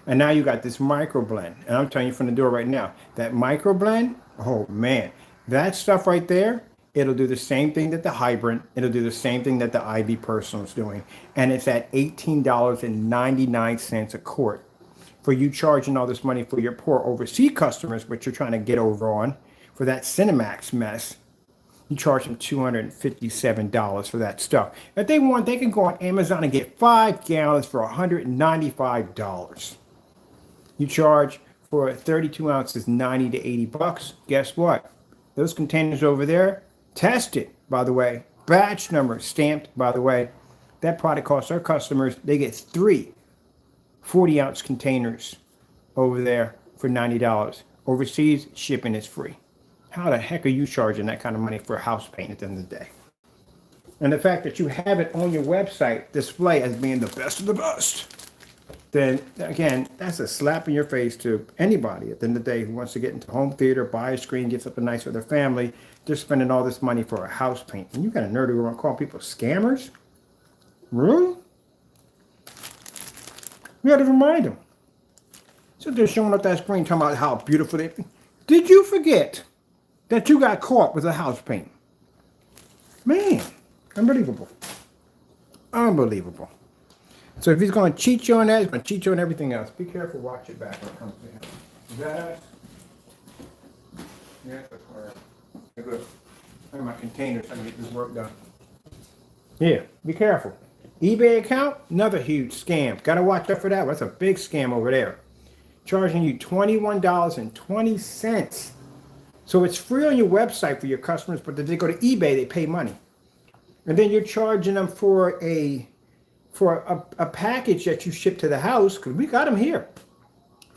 And now you got this micro blend. And I'm telling you from the door right now, that micro blend, oh man, that stuff right there, it'll do the same thing that the Hybrant, it'll do the same thing that the IV Personal is doing. And it's at $18.99 a quart. For you charging all this money for your poor overseas customers, which you're trying to get over on, for that Cinemax mess, you charge them $257 for that stuff. If they want, they can go on Amazon and get 5 gallons for $195. You charge for 32 ounces 90 to 80 bucks. Guess what? Those containers over there, tested, by the way, batch number stamped, by the way. That product costs our customers, they get 3 40-ounce containers over there for $90. Overseas, shipping is free. How the heck are you charging that kind of money for house paint at the end of the day? And the fact that you have it on your website display as being the best of the best, then again, that's a slap in your face to anybody at the end of the day who wants to get into home theater, buy a screen, get something nice for their family. They're spending all this money for a house paint. And you got a nerd who want to call people scammers? Really? You had to remind them. So they're showing up that screen talking about how beautiful they. Did you forget that you got caught with a house paint? Man, unbelievable. Unbelievable. So if he's going to cheat you on that, he's going to cheat you on everything else. Be careful, watch it back when it comes to him. Is that us? Yeah, that's all right. Good. I have my containers so I can get this work done. Yeah, be careful. eBay account, another huge scam. Got to watch out for that. That's a big scam over there. Charging you $21.20. So it's free on your website for your customers, but if they go to eBay, they pay money. And then you're charging them for a package that you ship to the house, because we got them here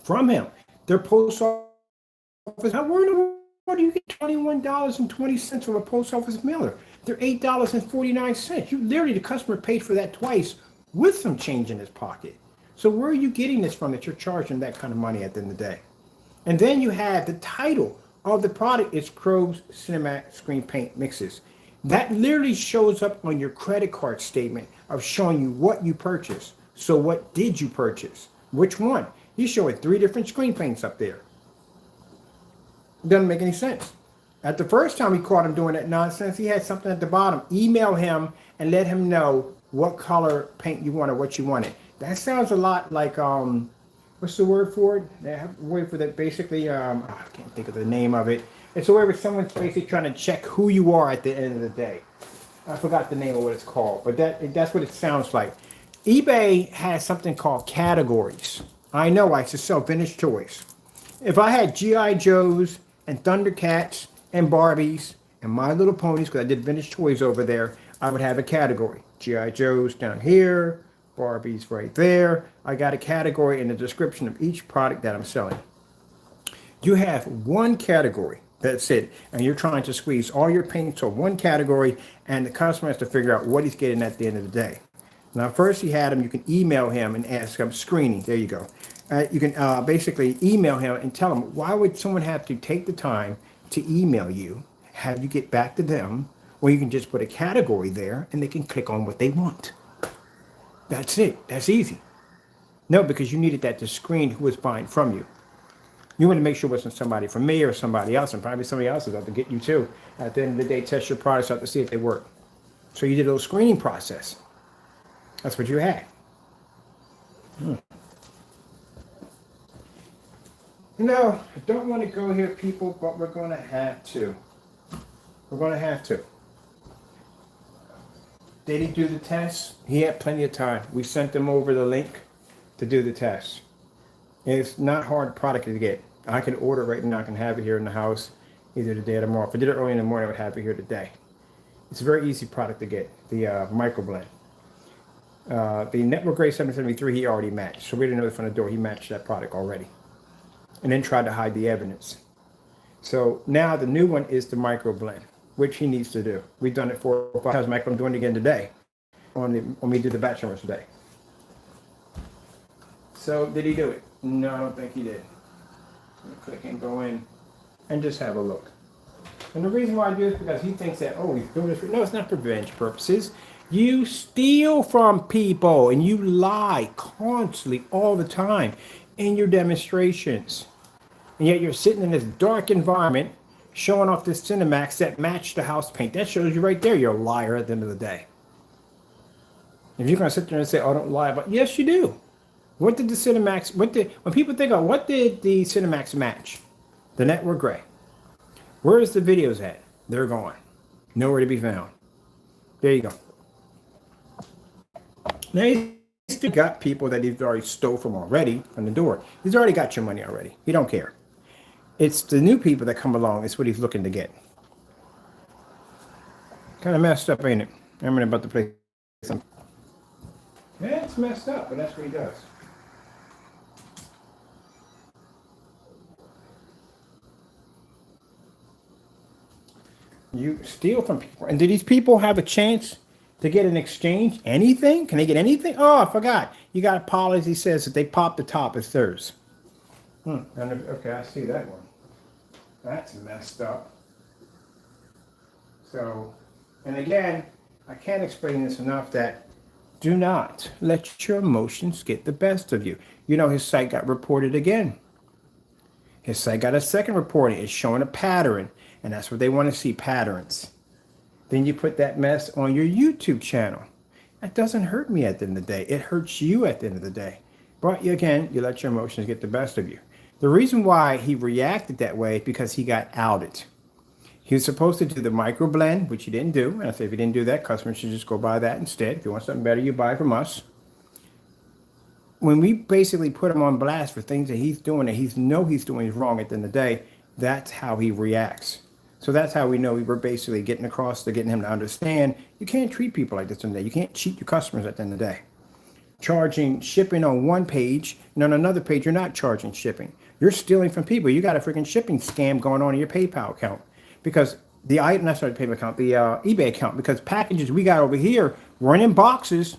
from him. Their post office. Now, where in the world do you get $21.20 from a post office mailer? They're $8.49. You literally, the customer paid for that twice with some change in his pocket. So where are you getting this from that you're charging that kind of money at the end of the day? And then you have the title of the product is Crow's Cinematic Screen Paint Mixes. That literally shows up on your credit card statement of showing you what you purchased. So what did you purchase? Which one? He's showing 3 different screen paints up there. Doesn't make any sense. At the first time he caught him doing that nonsense, he had something at the bottom. Email him and let him know what color paint you wanted, what you wanted. That sounds a lot like, what's the word for it? They have a word for that basically, I can't think of the name of it. It's a way where someone's basically trying to check who you are at the end of the day. I forgot the name of what it's called, but that's what it sounds like. eBay has something called categories. I know I used to sell vintage toys. If I had G.I. Joes and Thundercats and Barbies and My Little Ponies, because I did vintage toys over there, I would have a category. G.I. Joes down here, Barbies right there. I got a category in the description of each product that I'm selling. You have one category, that's it, and you're trying to squeeze all your paints on one category, and the customer has to figure out what he's getting at the end of the day. Now, first you had him, you can email him and ask him, screening, there you go. You can basically email him and tell him, why would someone have to take the time to email you, have you get back to them, or you can just put a category there and they can click on what they want. That's it. That's easy. No, because you needed that to screen who was buying from you. You want to make sure it wasn't somebody from me or somebody else, and probably somebody else is out to get you too. At the end of the day, test your products out to see if they work. So you did a little screening process. That's what you had. No, I don't want to go here, people, but we're going to have to. We're going to have to. Did he do the test? He had plenty of time. We sent him over the link to do the test. It's not hard product to get. I can order right now. I can have it here in the house either today or tomorrow. If I did it early in the morning, I would have it here today. It's a very easy product to get, the microblend. The Network Gray 773, he already matched. So we didn't know from the door he matched that product already. And then tried to hide the evidence. So now the new one is the microblend, which he needs to do. We've done it 4 or 5 times. Michael, I'm doing it again today when we did the batch numbers today. So did he do it? No, I don't think he did. Click and go in and just have a look. And the reason why I do this is because he thinks that, oh, he's doing this. No, it's not for revenge purposes. You steal from people and you lie constantly all the time in your demonstrations. And yet you're sitting in this dark environment showing off this Cinemax that matched the house paint. That shows you right there you're a liar at the end of the day. If you're going to sit there and say, oh, don't lie about, yes, you do. What did the Cinemax, when people think of what did the Cinemax match? The Network Gray. Where is the videos at? They're gone. Nowhere to be found. There you go. Now he's still got people that he's already stole from already from the door. He's already got your money already. He don't care. It's the new people that come along. It's what he's looking to get. Kind of messed up, ain't it? I'm about to play some. Yeah, it's messed up, but that's what he does. You steal from people. And do these people have a chance to get an exchange? Anything? Can they get anything? Oh, I forgot. You got a policy says that they pop the top, it's theirs. Okay, I see that one. That's messed up. So, and again, I can't explain this enough that Do not let your emotions get the best of you. You know, his site got reported again. His site got a second reporting. It's showing a pattern, and that's what they want to see, patterns. Then you put that mess on your YouTube channel. That doesn't hurt me at the end of the day. It hurts you at the end of the day. But again, you let your emotions get the best of you. The reason why he reacted that way is because he got outed. He was supposed to do the micro blend, which he didn't do. And I said, if he didn't do that, customers should just go buy that instead. If you want something better, you buy from us. When we basically put him on blast for things that he's doing that he's doing is wrong at the end of the day, that's how he reacts. So that's how we know we were basically getting across to getting him to understand you can't treat people like this in the day. You can't cheat your customers at the end of the day. Charging shipping on one page, and on another page, you're not charging shipping. You're stealing from people. You got a freaking shipping scam going on in your PayPal account. Because the item, not sorry, the PayPal account, the eBay account, because packages we got over here weren't in boxes.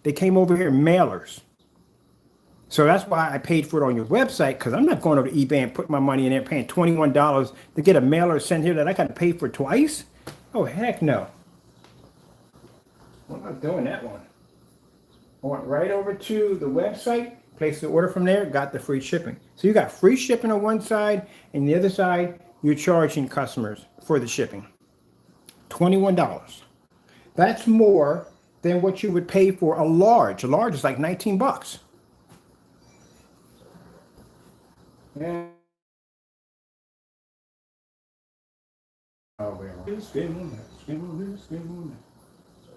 They came over here in mailers. So that's why I paid for it on your website, because I'm not going over to eBay and putting my money in there paying $21 to get a mailer sent here that I got to pay for twice. Oh, heck no. I'm not doing that one. I went right over to the website, placed the order from there, got the free shipping. So you got free shipping on one side, and the other side, you're charging customers for the shipping. $21. That's more than what you would pay for a large. A large is like 19 bucks. Yeah. Oh,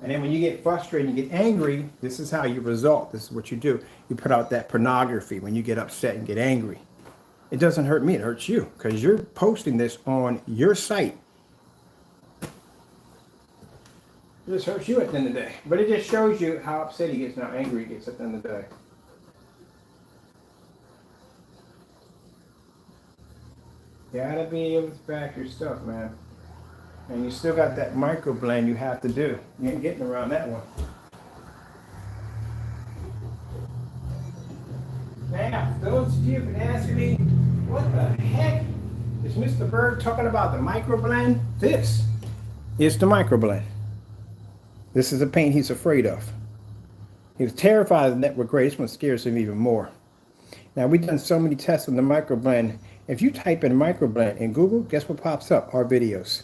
and then when you get frustrated, you get angry, this is how you result. This is what you do. You put out that pornography when you get upset and get angry. It doesn't hurt me, it hurts you, because you're posting this on your site. It just hurts you at the end of the day. But it just shows you how upset he gets and how angry he gets at the end of the day. You gotta be able to back your stuff, man. And you still got that micro blend you have to do. You ain't getting around that one. Now, those of you have been asking me, what the heck is Mr. Bird talking about the micro blend? This is the micro blend. This is the paint he's afraid of. He was terrified of the network gray. This one scares him even more. Now, we've done so many tests on the micro blend. If you type in micro blend in Google, guess what pops up? Our videos.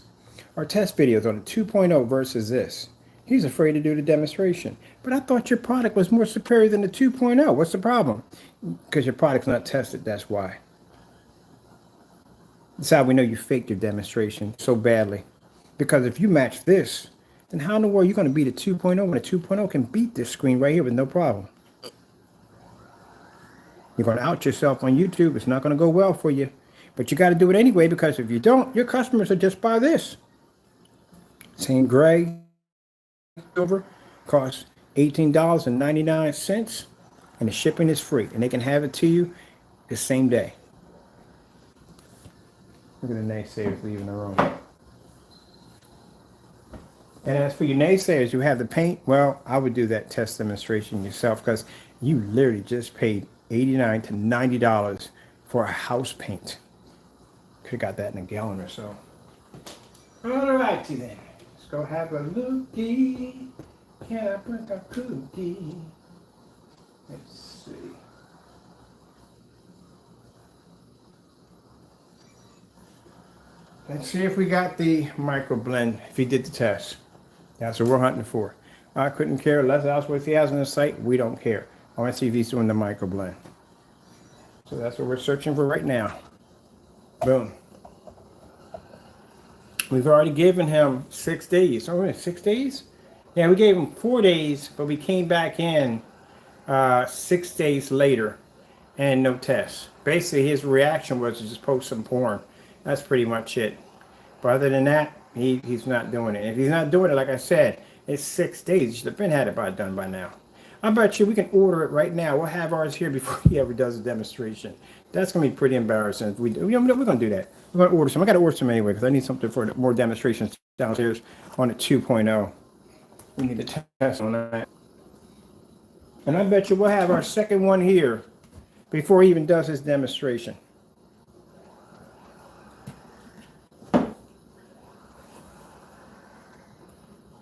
Our test videos on the 2.0 versus this. He's afraid to do the demonstration. But I thought your product was more superior than the 2.0. What's the problem? Because your product's not tested, that's why. That's how we know you faked your demonstration so badly. Because if you match this, then how in the world are you going to beat a 2.0 when a 2.0 can beat this screen right here with no problem? You're going to out yourself on YouTube. It's not going to go well for you. But you got to do it anyway, because if you don't, your customers will just buy this. Same gray, silver, costs $18.99, and the shipping is free. And they can have it to you the same day. Look at the naysayers leaving the room. And as for you naysayers, you have the paint. Well, I would do that test demonstration yourself, because you literally just paid $89 to $90 for a house paint. Could have got that in a gallon or so. All righty then. Let's go have a lookie. Can I bring a cookie? Let's see. Let's see if we got the micro blend, if he did the test. That's what we're hunting for. I couldn't care less else what he has on the site. We don't care. I want to see if he's doing the micro blend. So that's what we're searching for right now. Boom. We've already given him 6 days. Oh, 6 days? Yeah, we gave him 4 days, but we came back in 6 days later and no tests. Basically, his reaction was to just post some porn. That's pretty much it. But other than that, he's not doing it. If he's not doing it, like I said, it's 6 days. You should have been had it done by now. I bet you we can order it right now. We'll have ours here before he ever does a demonstration. That's going to be pretty embarrassing. If we're going to do that. We're going to order some. I got to order some anyway, because I need something for more demonstrations downstairs on the 2.0. We need to test on that. And I bet you we'll have our second one here before he even does his demonstration.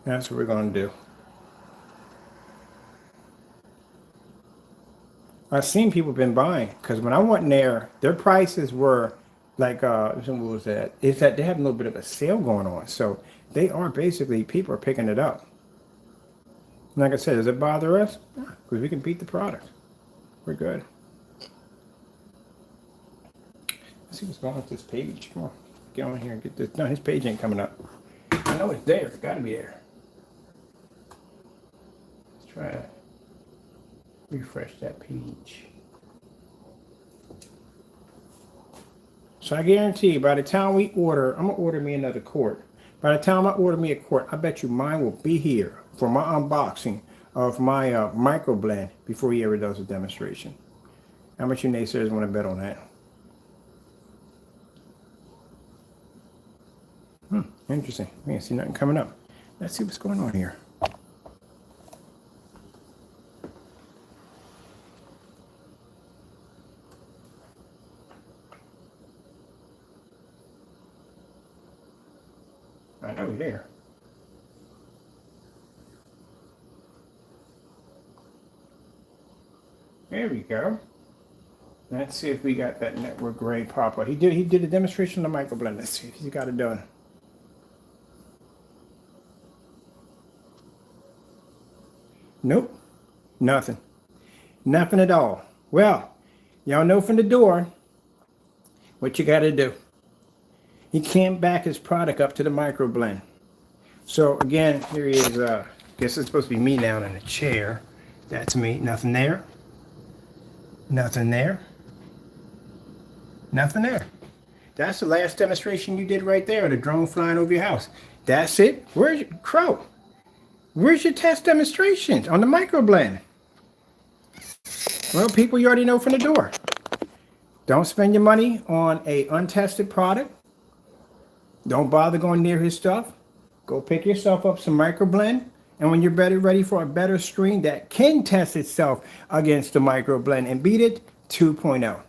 That's what we're going to do. I've seen people been buying because when I went in there, their prices were like what was that? Is that they have a little bit of a sale going on, so they are basically people are picking it up. Like I said, does it bother us? Because we can beat the product. We're good. Let's see what's going on with this page. Come on, get on here and get this. No, his page ain't coming up. I know it's there. It's got to be there. Let's try to refresh that page. So I guarantee by the time we order, I'm gonna order me another quart. By the time I order me a quart, I bet you mine will be here for my unboxing of my micro blend before he ever does a demonstration. How much you naysayers want to bet on that? Interesting. We ain't see nothing coming up. Let's see what's going on here. I know you're there. There we go. Let's see if we got that network grade pop up. He did a demonstration on the microblend. Let's see if he's got it done. Nope. Nothing. Nothing at all. Well, y'all know from the door what you got to do. He can't back his product up to the microblend. So again, here he is. Guess it's supposed to be me down in a chair. That's me. Nothing there. Nothing there. Nothing there. That's the last demonstration you did right there. The drone flying over your house. That's it. Where's your Crow? Where's your test demonstrations on the microblend? Well, people, you already know from the door. Don't spend your money on a untested product. Don't bother going near his stuff. Go pick yourself up some microblend. And when you're ready for a better screen that can test itself against the microblend and beat it, 2.0.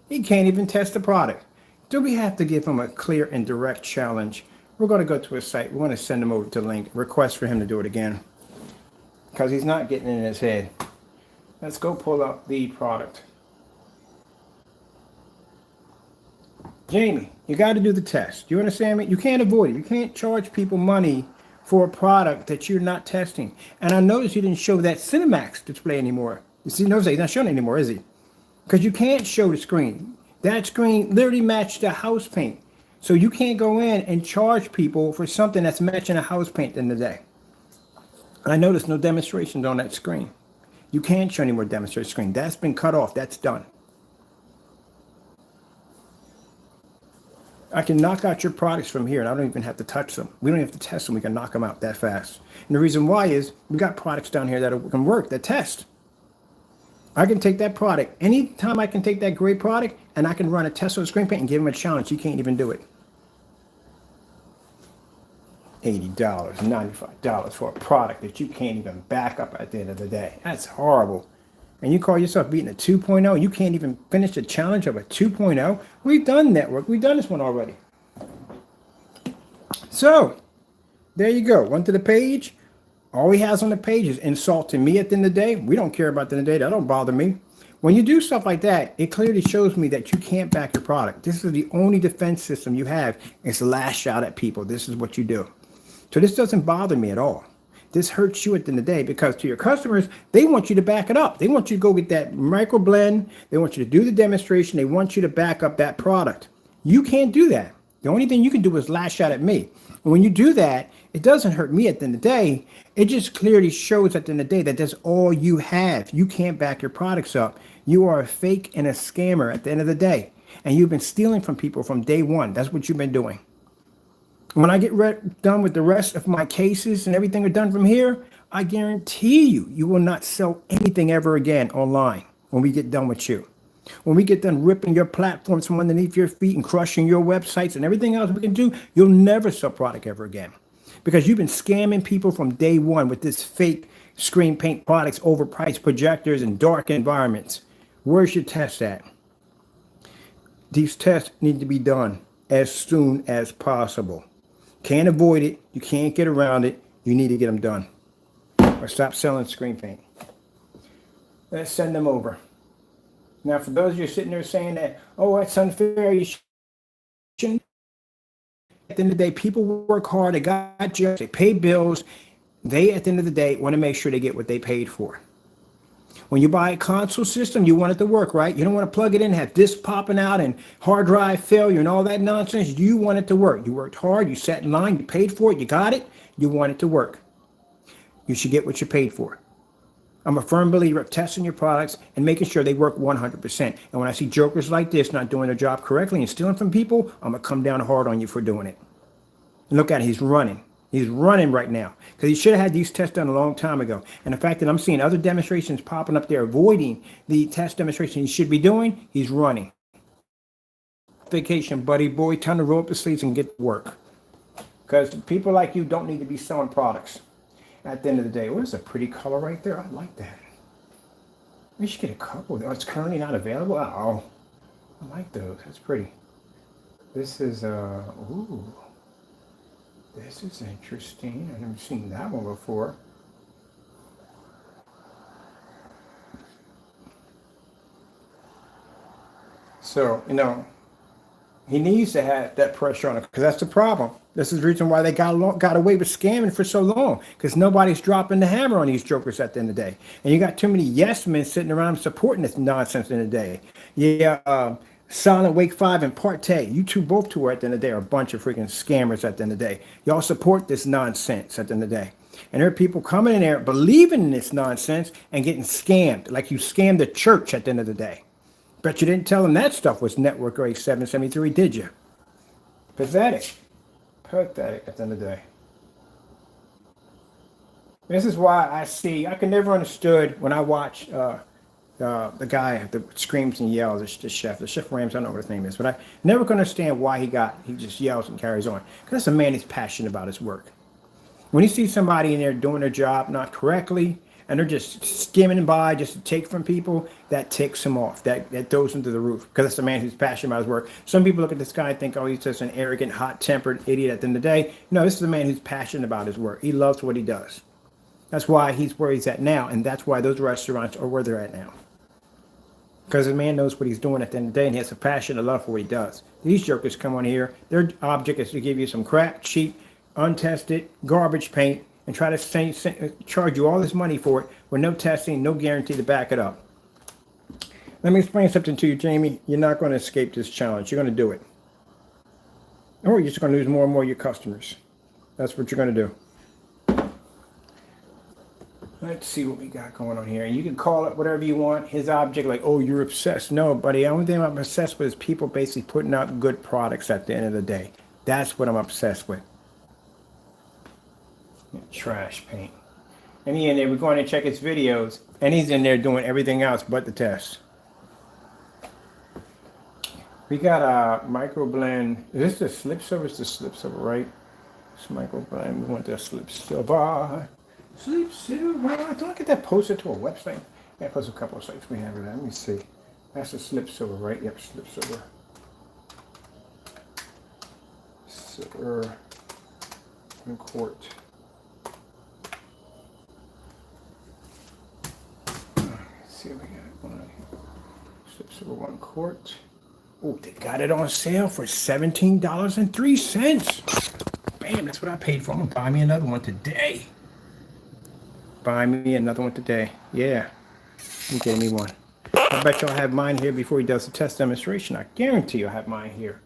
He can't even test the product. Do we have to give him a clear and direct challenge? We're going to go to his site. We're going to send him over to the link. Request for him to do it again. Because he's not getting it in his head. Let's go pull up the product. Jamie, you got to do the test. You understand me? You can't avoid it. You can't charge people money for a product that you're not testing. And I noticed you didn't show that Cinemax display anymore. You see, notice he's not showing it anymore, is he? Because you can't show the screen. That screen literally matched the house paint. So you can't go in and charge people for something that's matching a house paint in the day. I noticed no demonstrations on that screen. You can't show any more demonstration screen. That's been cut off. That's done. I can knock out your products from here and I don't even have to touch them. We don't have to test them. We can knock them out that fast. And the reason why is we got products down here that can work, that test. I can take that product. Anytime I can take that great product and I can run a test on the screen paint and give him a challenge, you can't even do it. $80, $95 for a product that you can't even back up at the end of the day. That's horrible. And you call yourself beating a 2.0, you can't even finish the challenge of a 2.0. We've done network. We've done this one already. So, there you go. Went to the page. All he has on the page is insulting me at the end of the day. We don't care about the end of the day. That don't bother me. When you do stuff like that, it clearly shows me that you can't back your product. This is the only defense system you have is lash out at people. This is what you do. So this doesn't bother me at all. This hurts you at the end of the day because to your customers, they want you to back it up. They want you to go get that micro blend. They want you to do the demonstration. They want you to back up that product. You can't do that. The only thing you can do is lash out at me. And when you do that, it doesn't hurt me at the end of the day. It just clearly shows at the end of the day that that's all you have. You can't back your products up. You are a fake and a scammer at the end of the day. And you've been stealing from people from day one. That's what you've been doing. When I get done with the rest of my cases and everything are done from here, I guarantee you will not sell anything ever again online when we get done with you. When we get done ripping your platforms from underneath your feet and crushing your websites and everything else we can do, you'll never sell product ever again. Because you've been scamming people from day one with this fake screen paint products, overpriced projectors, and dark environments. Where's your test at? These tests need to be done as soon as possible. Can't avoid it. You can't get around it. You need to get them done. Or stop selling screen paint. Let's send them over. Now, for those of you sitting there saying that, oh, that's unfair, you shouldn't. At the end of the day, people work hard, they got jobs, they pay bills. They, at the end of the day, want to make sure they get what they paid for. When you buy a console system, you want it to work, right? You don't want to plug it in, have disc popping out and hard drive failure and all that nonsense. You want it to work. You worked hard, you sat in line, you paid for it, you got it, you want it to work. You should get what you paid for. I'm a firm believer of testing your products and making sure they work 100%. And when I see jokers like this not doing their job correctly and stealing from people, I'm going to come down hard on you for doing it. And look at it, he's running. He's running right now because he should have had these tests done a long time ago. And the fact that I'm seeing other demonstrations popping up there avoiding the test demonstration he should be doing, he's running. Vacation, buddy boy, time to roll up the sleeves and get to work. Because people like you don't need to be selling products at the end of the day. What is a pretty color right there? I like that. We should get a couple. Oh, it's currently not available. Oh, I like those. That's pretty. This is ooh. This is interesting. I've never seen that one before. So, you know, he needs to have that pressure on it because that's the problem. This is the reason why they got away with scamming for so long, because nobody's dropping the hammer on these jokers at the end of the day. And you got too many yes men sitting around supporting this nonsense in the day. Yeah, Silent Wake 5 and Partey, you both two at the end of the day are a bunch of freaking scammers at the end of the day. Y'all support this nonsense at the end of the day. And there are people coming in there believing in this nonsense and getting scammed, like you scammed the church at the end of the day. Bet you didn't tell them that stuff was network grade 773, did you? Pathetic. Pathetic at the end of the day. This is why I can never understood when I watch the guy that screams and yells, the chef Rams, I don't know what his name is, but I never could understand why he just yells and carries on. Because that's a man who's passionate about his work. When you see somebody in there doing their job not correctly, and they're just skimming by just to take from people, that takes him off. That throws him to the roof, because it's a man who's passionate about his work. Some people look at this guy and think, oh, he's just an arrogant, hot-tempered idiot at the end of the day. No, this is a man who's passionate about his work. He loves what he does. That's why he's where he's at now, and that's why those restaurants are where they're at now. Because the man knows what he's doing at the end of the day, and he has a passion and love for what he does. These jokers come on here, their object is to give you some crap, cheap, untested, garbage paint, and try to charge you all this money for it with no testing, no guarantee to back it up. Let me explain something to you, Jamie. You're not going to escape this challenge. You're going to do it. Or you're just going to lose more and more of your customers. That's what you're going to do. Let's see what we got going on here. You can call it whatever you want. His object, like, oh, you're obsessed. No, buddy, the only thing I'm obsessed with is people basically putting out good products at the end of the day. That's what I'm obsessed with. Trash paint. And he in there, we're going to check his videos, and he's in there doing everything else but the test. We got a micro blend. Is this the slip silver? It's the slip silver, right? It's micro blend. We want the slip silver. Slip silver. Do I get that posted to a website? Yeah, post a couple of sites we have it. Let me see. That's the slip silver, right? Yep, slip silver. Silver and quart. See what we got going on here. Slip silver 1 quart. Oh, they got it on sale for $17.03. Bam, that's what I paid for. I'm gonna buy me another one today. Buy me another one today. Yeah, you getting me one. I bet y'all have mine here before he does the test demonstration. I guarantee you'll have mine here.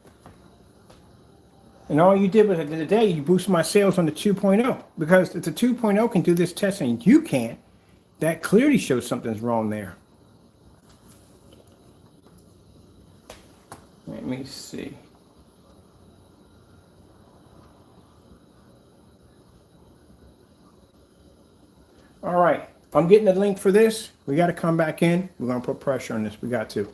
And all you did was, at the end of the day, you boosted my sales on the 2.0. Because if the 2.0 can do this test and you can't, that clearly shows something's wrong there. Let me see. All right, I'm getting the link for this. We got to come back in. We're going to put pressure on this. We got to.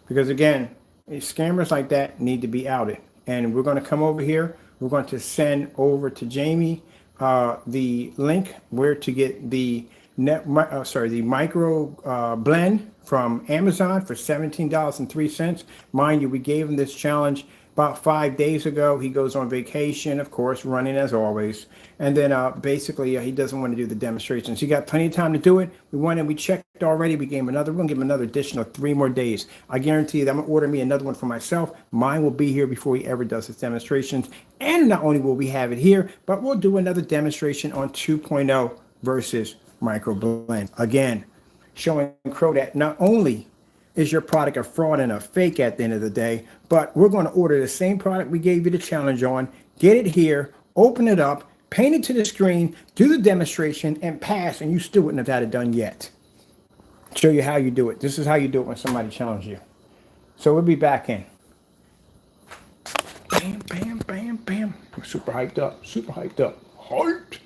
Because again, scammers like that need to be outed. And we're going to come over here. We're going to send over to Jamie the link where to get the the micro blend from Amazon for $17.03. Mind you, we gave him this challenge About 5 days ago, he goes on vacation, of course, running as always. And then basically, he doesn't want to do the demonstrations. He got plenty of time to do it. We checked already. We're going to give him another additional 3 more days. I guarantee you that I'm going to order me another one for myself. Mine will be here before he ever does his demonstrations. And not only will we have it here, but we'll do another demonstration on 2.0 versus microblend. Again, showing Crow that not only is your product a fraud and a fake at the end of the day, but we're going to order the same product we gave you the challenge on, get it here, open it up, paint it to the screen, do the demonstration, and pass, and you still wouldn't have had it done yet. Show you how you do it. This is how you do it when somebody challenges you. So we'll be back in. Bam, bam, bam, bam. We're super hyped up, super hyped up. Hyped.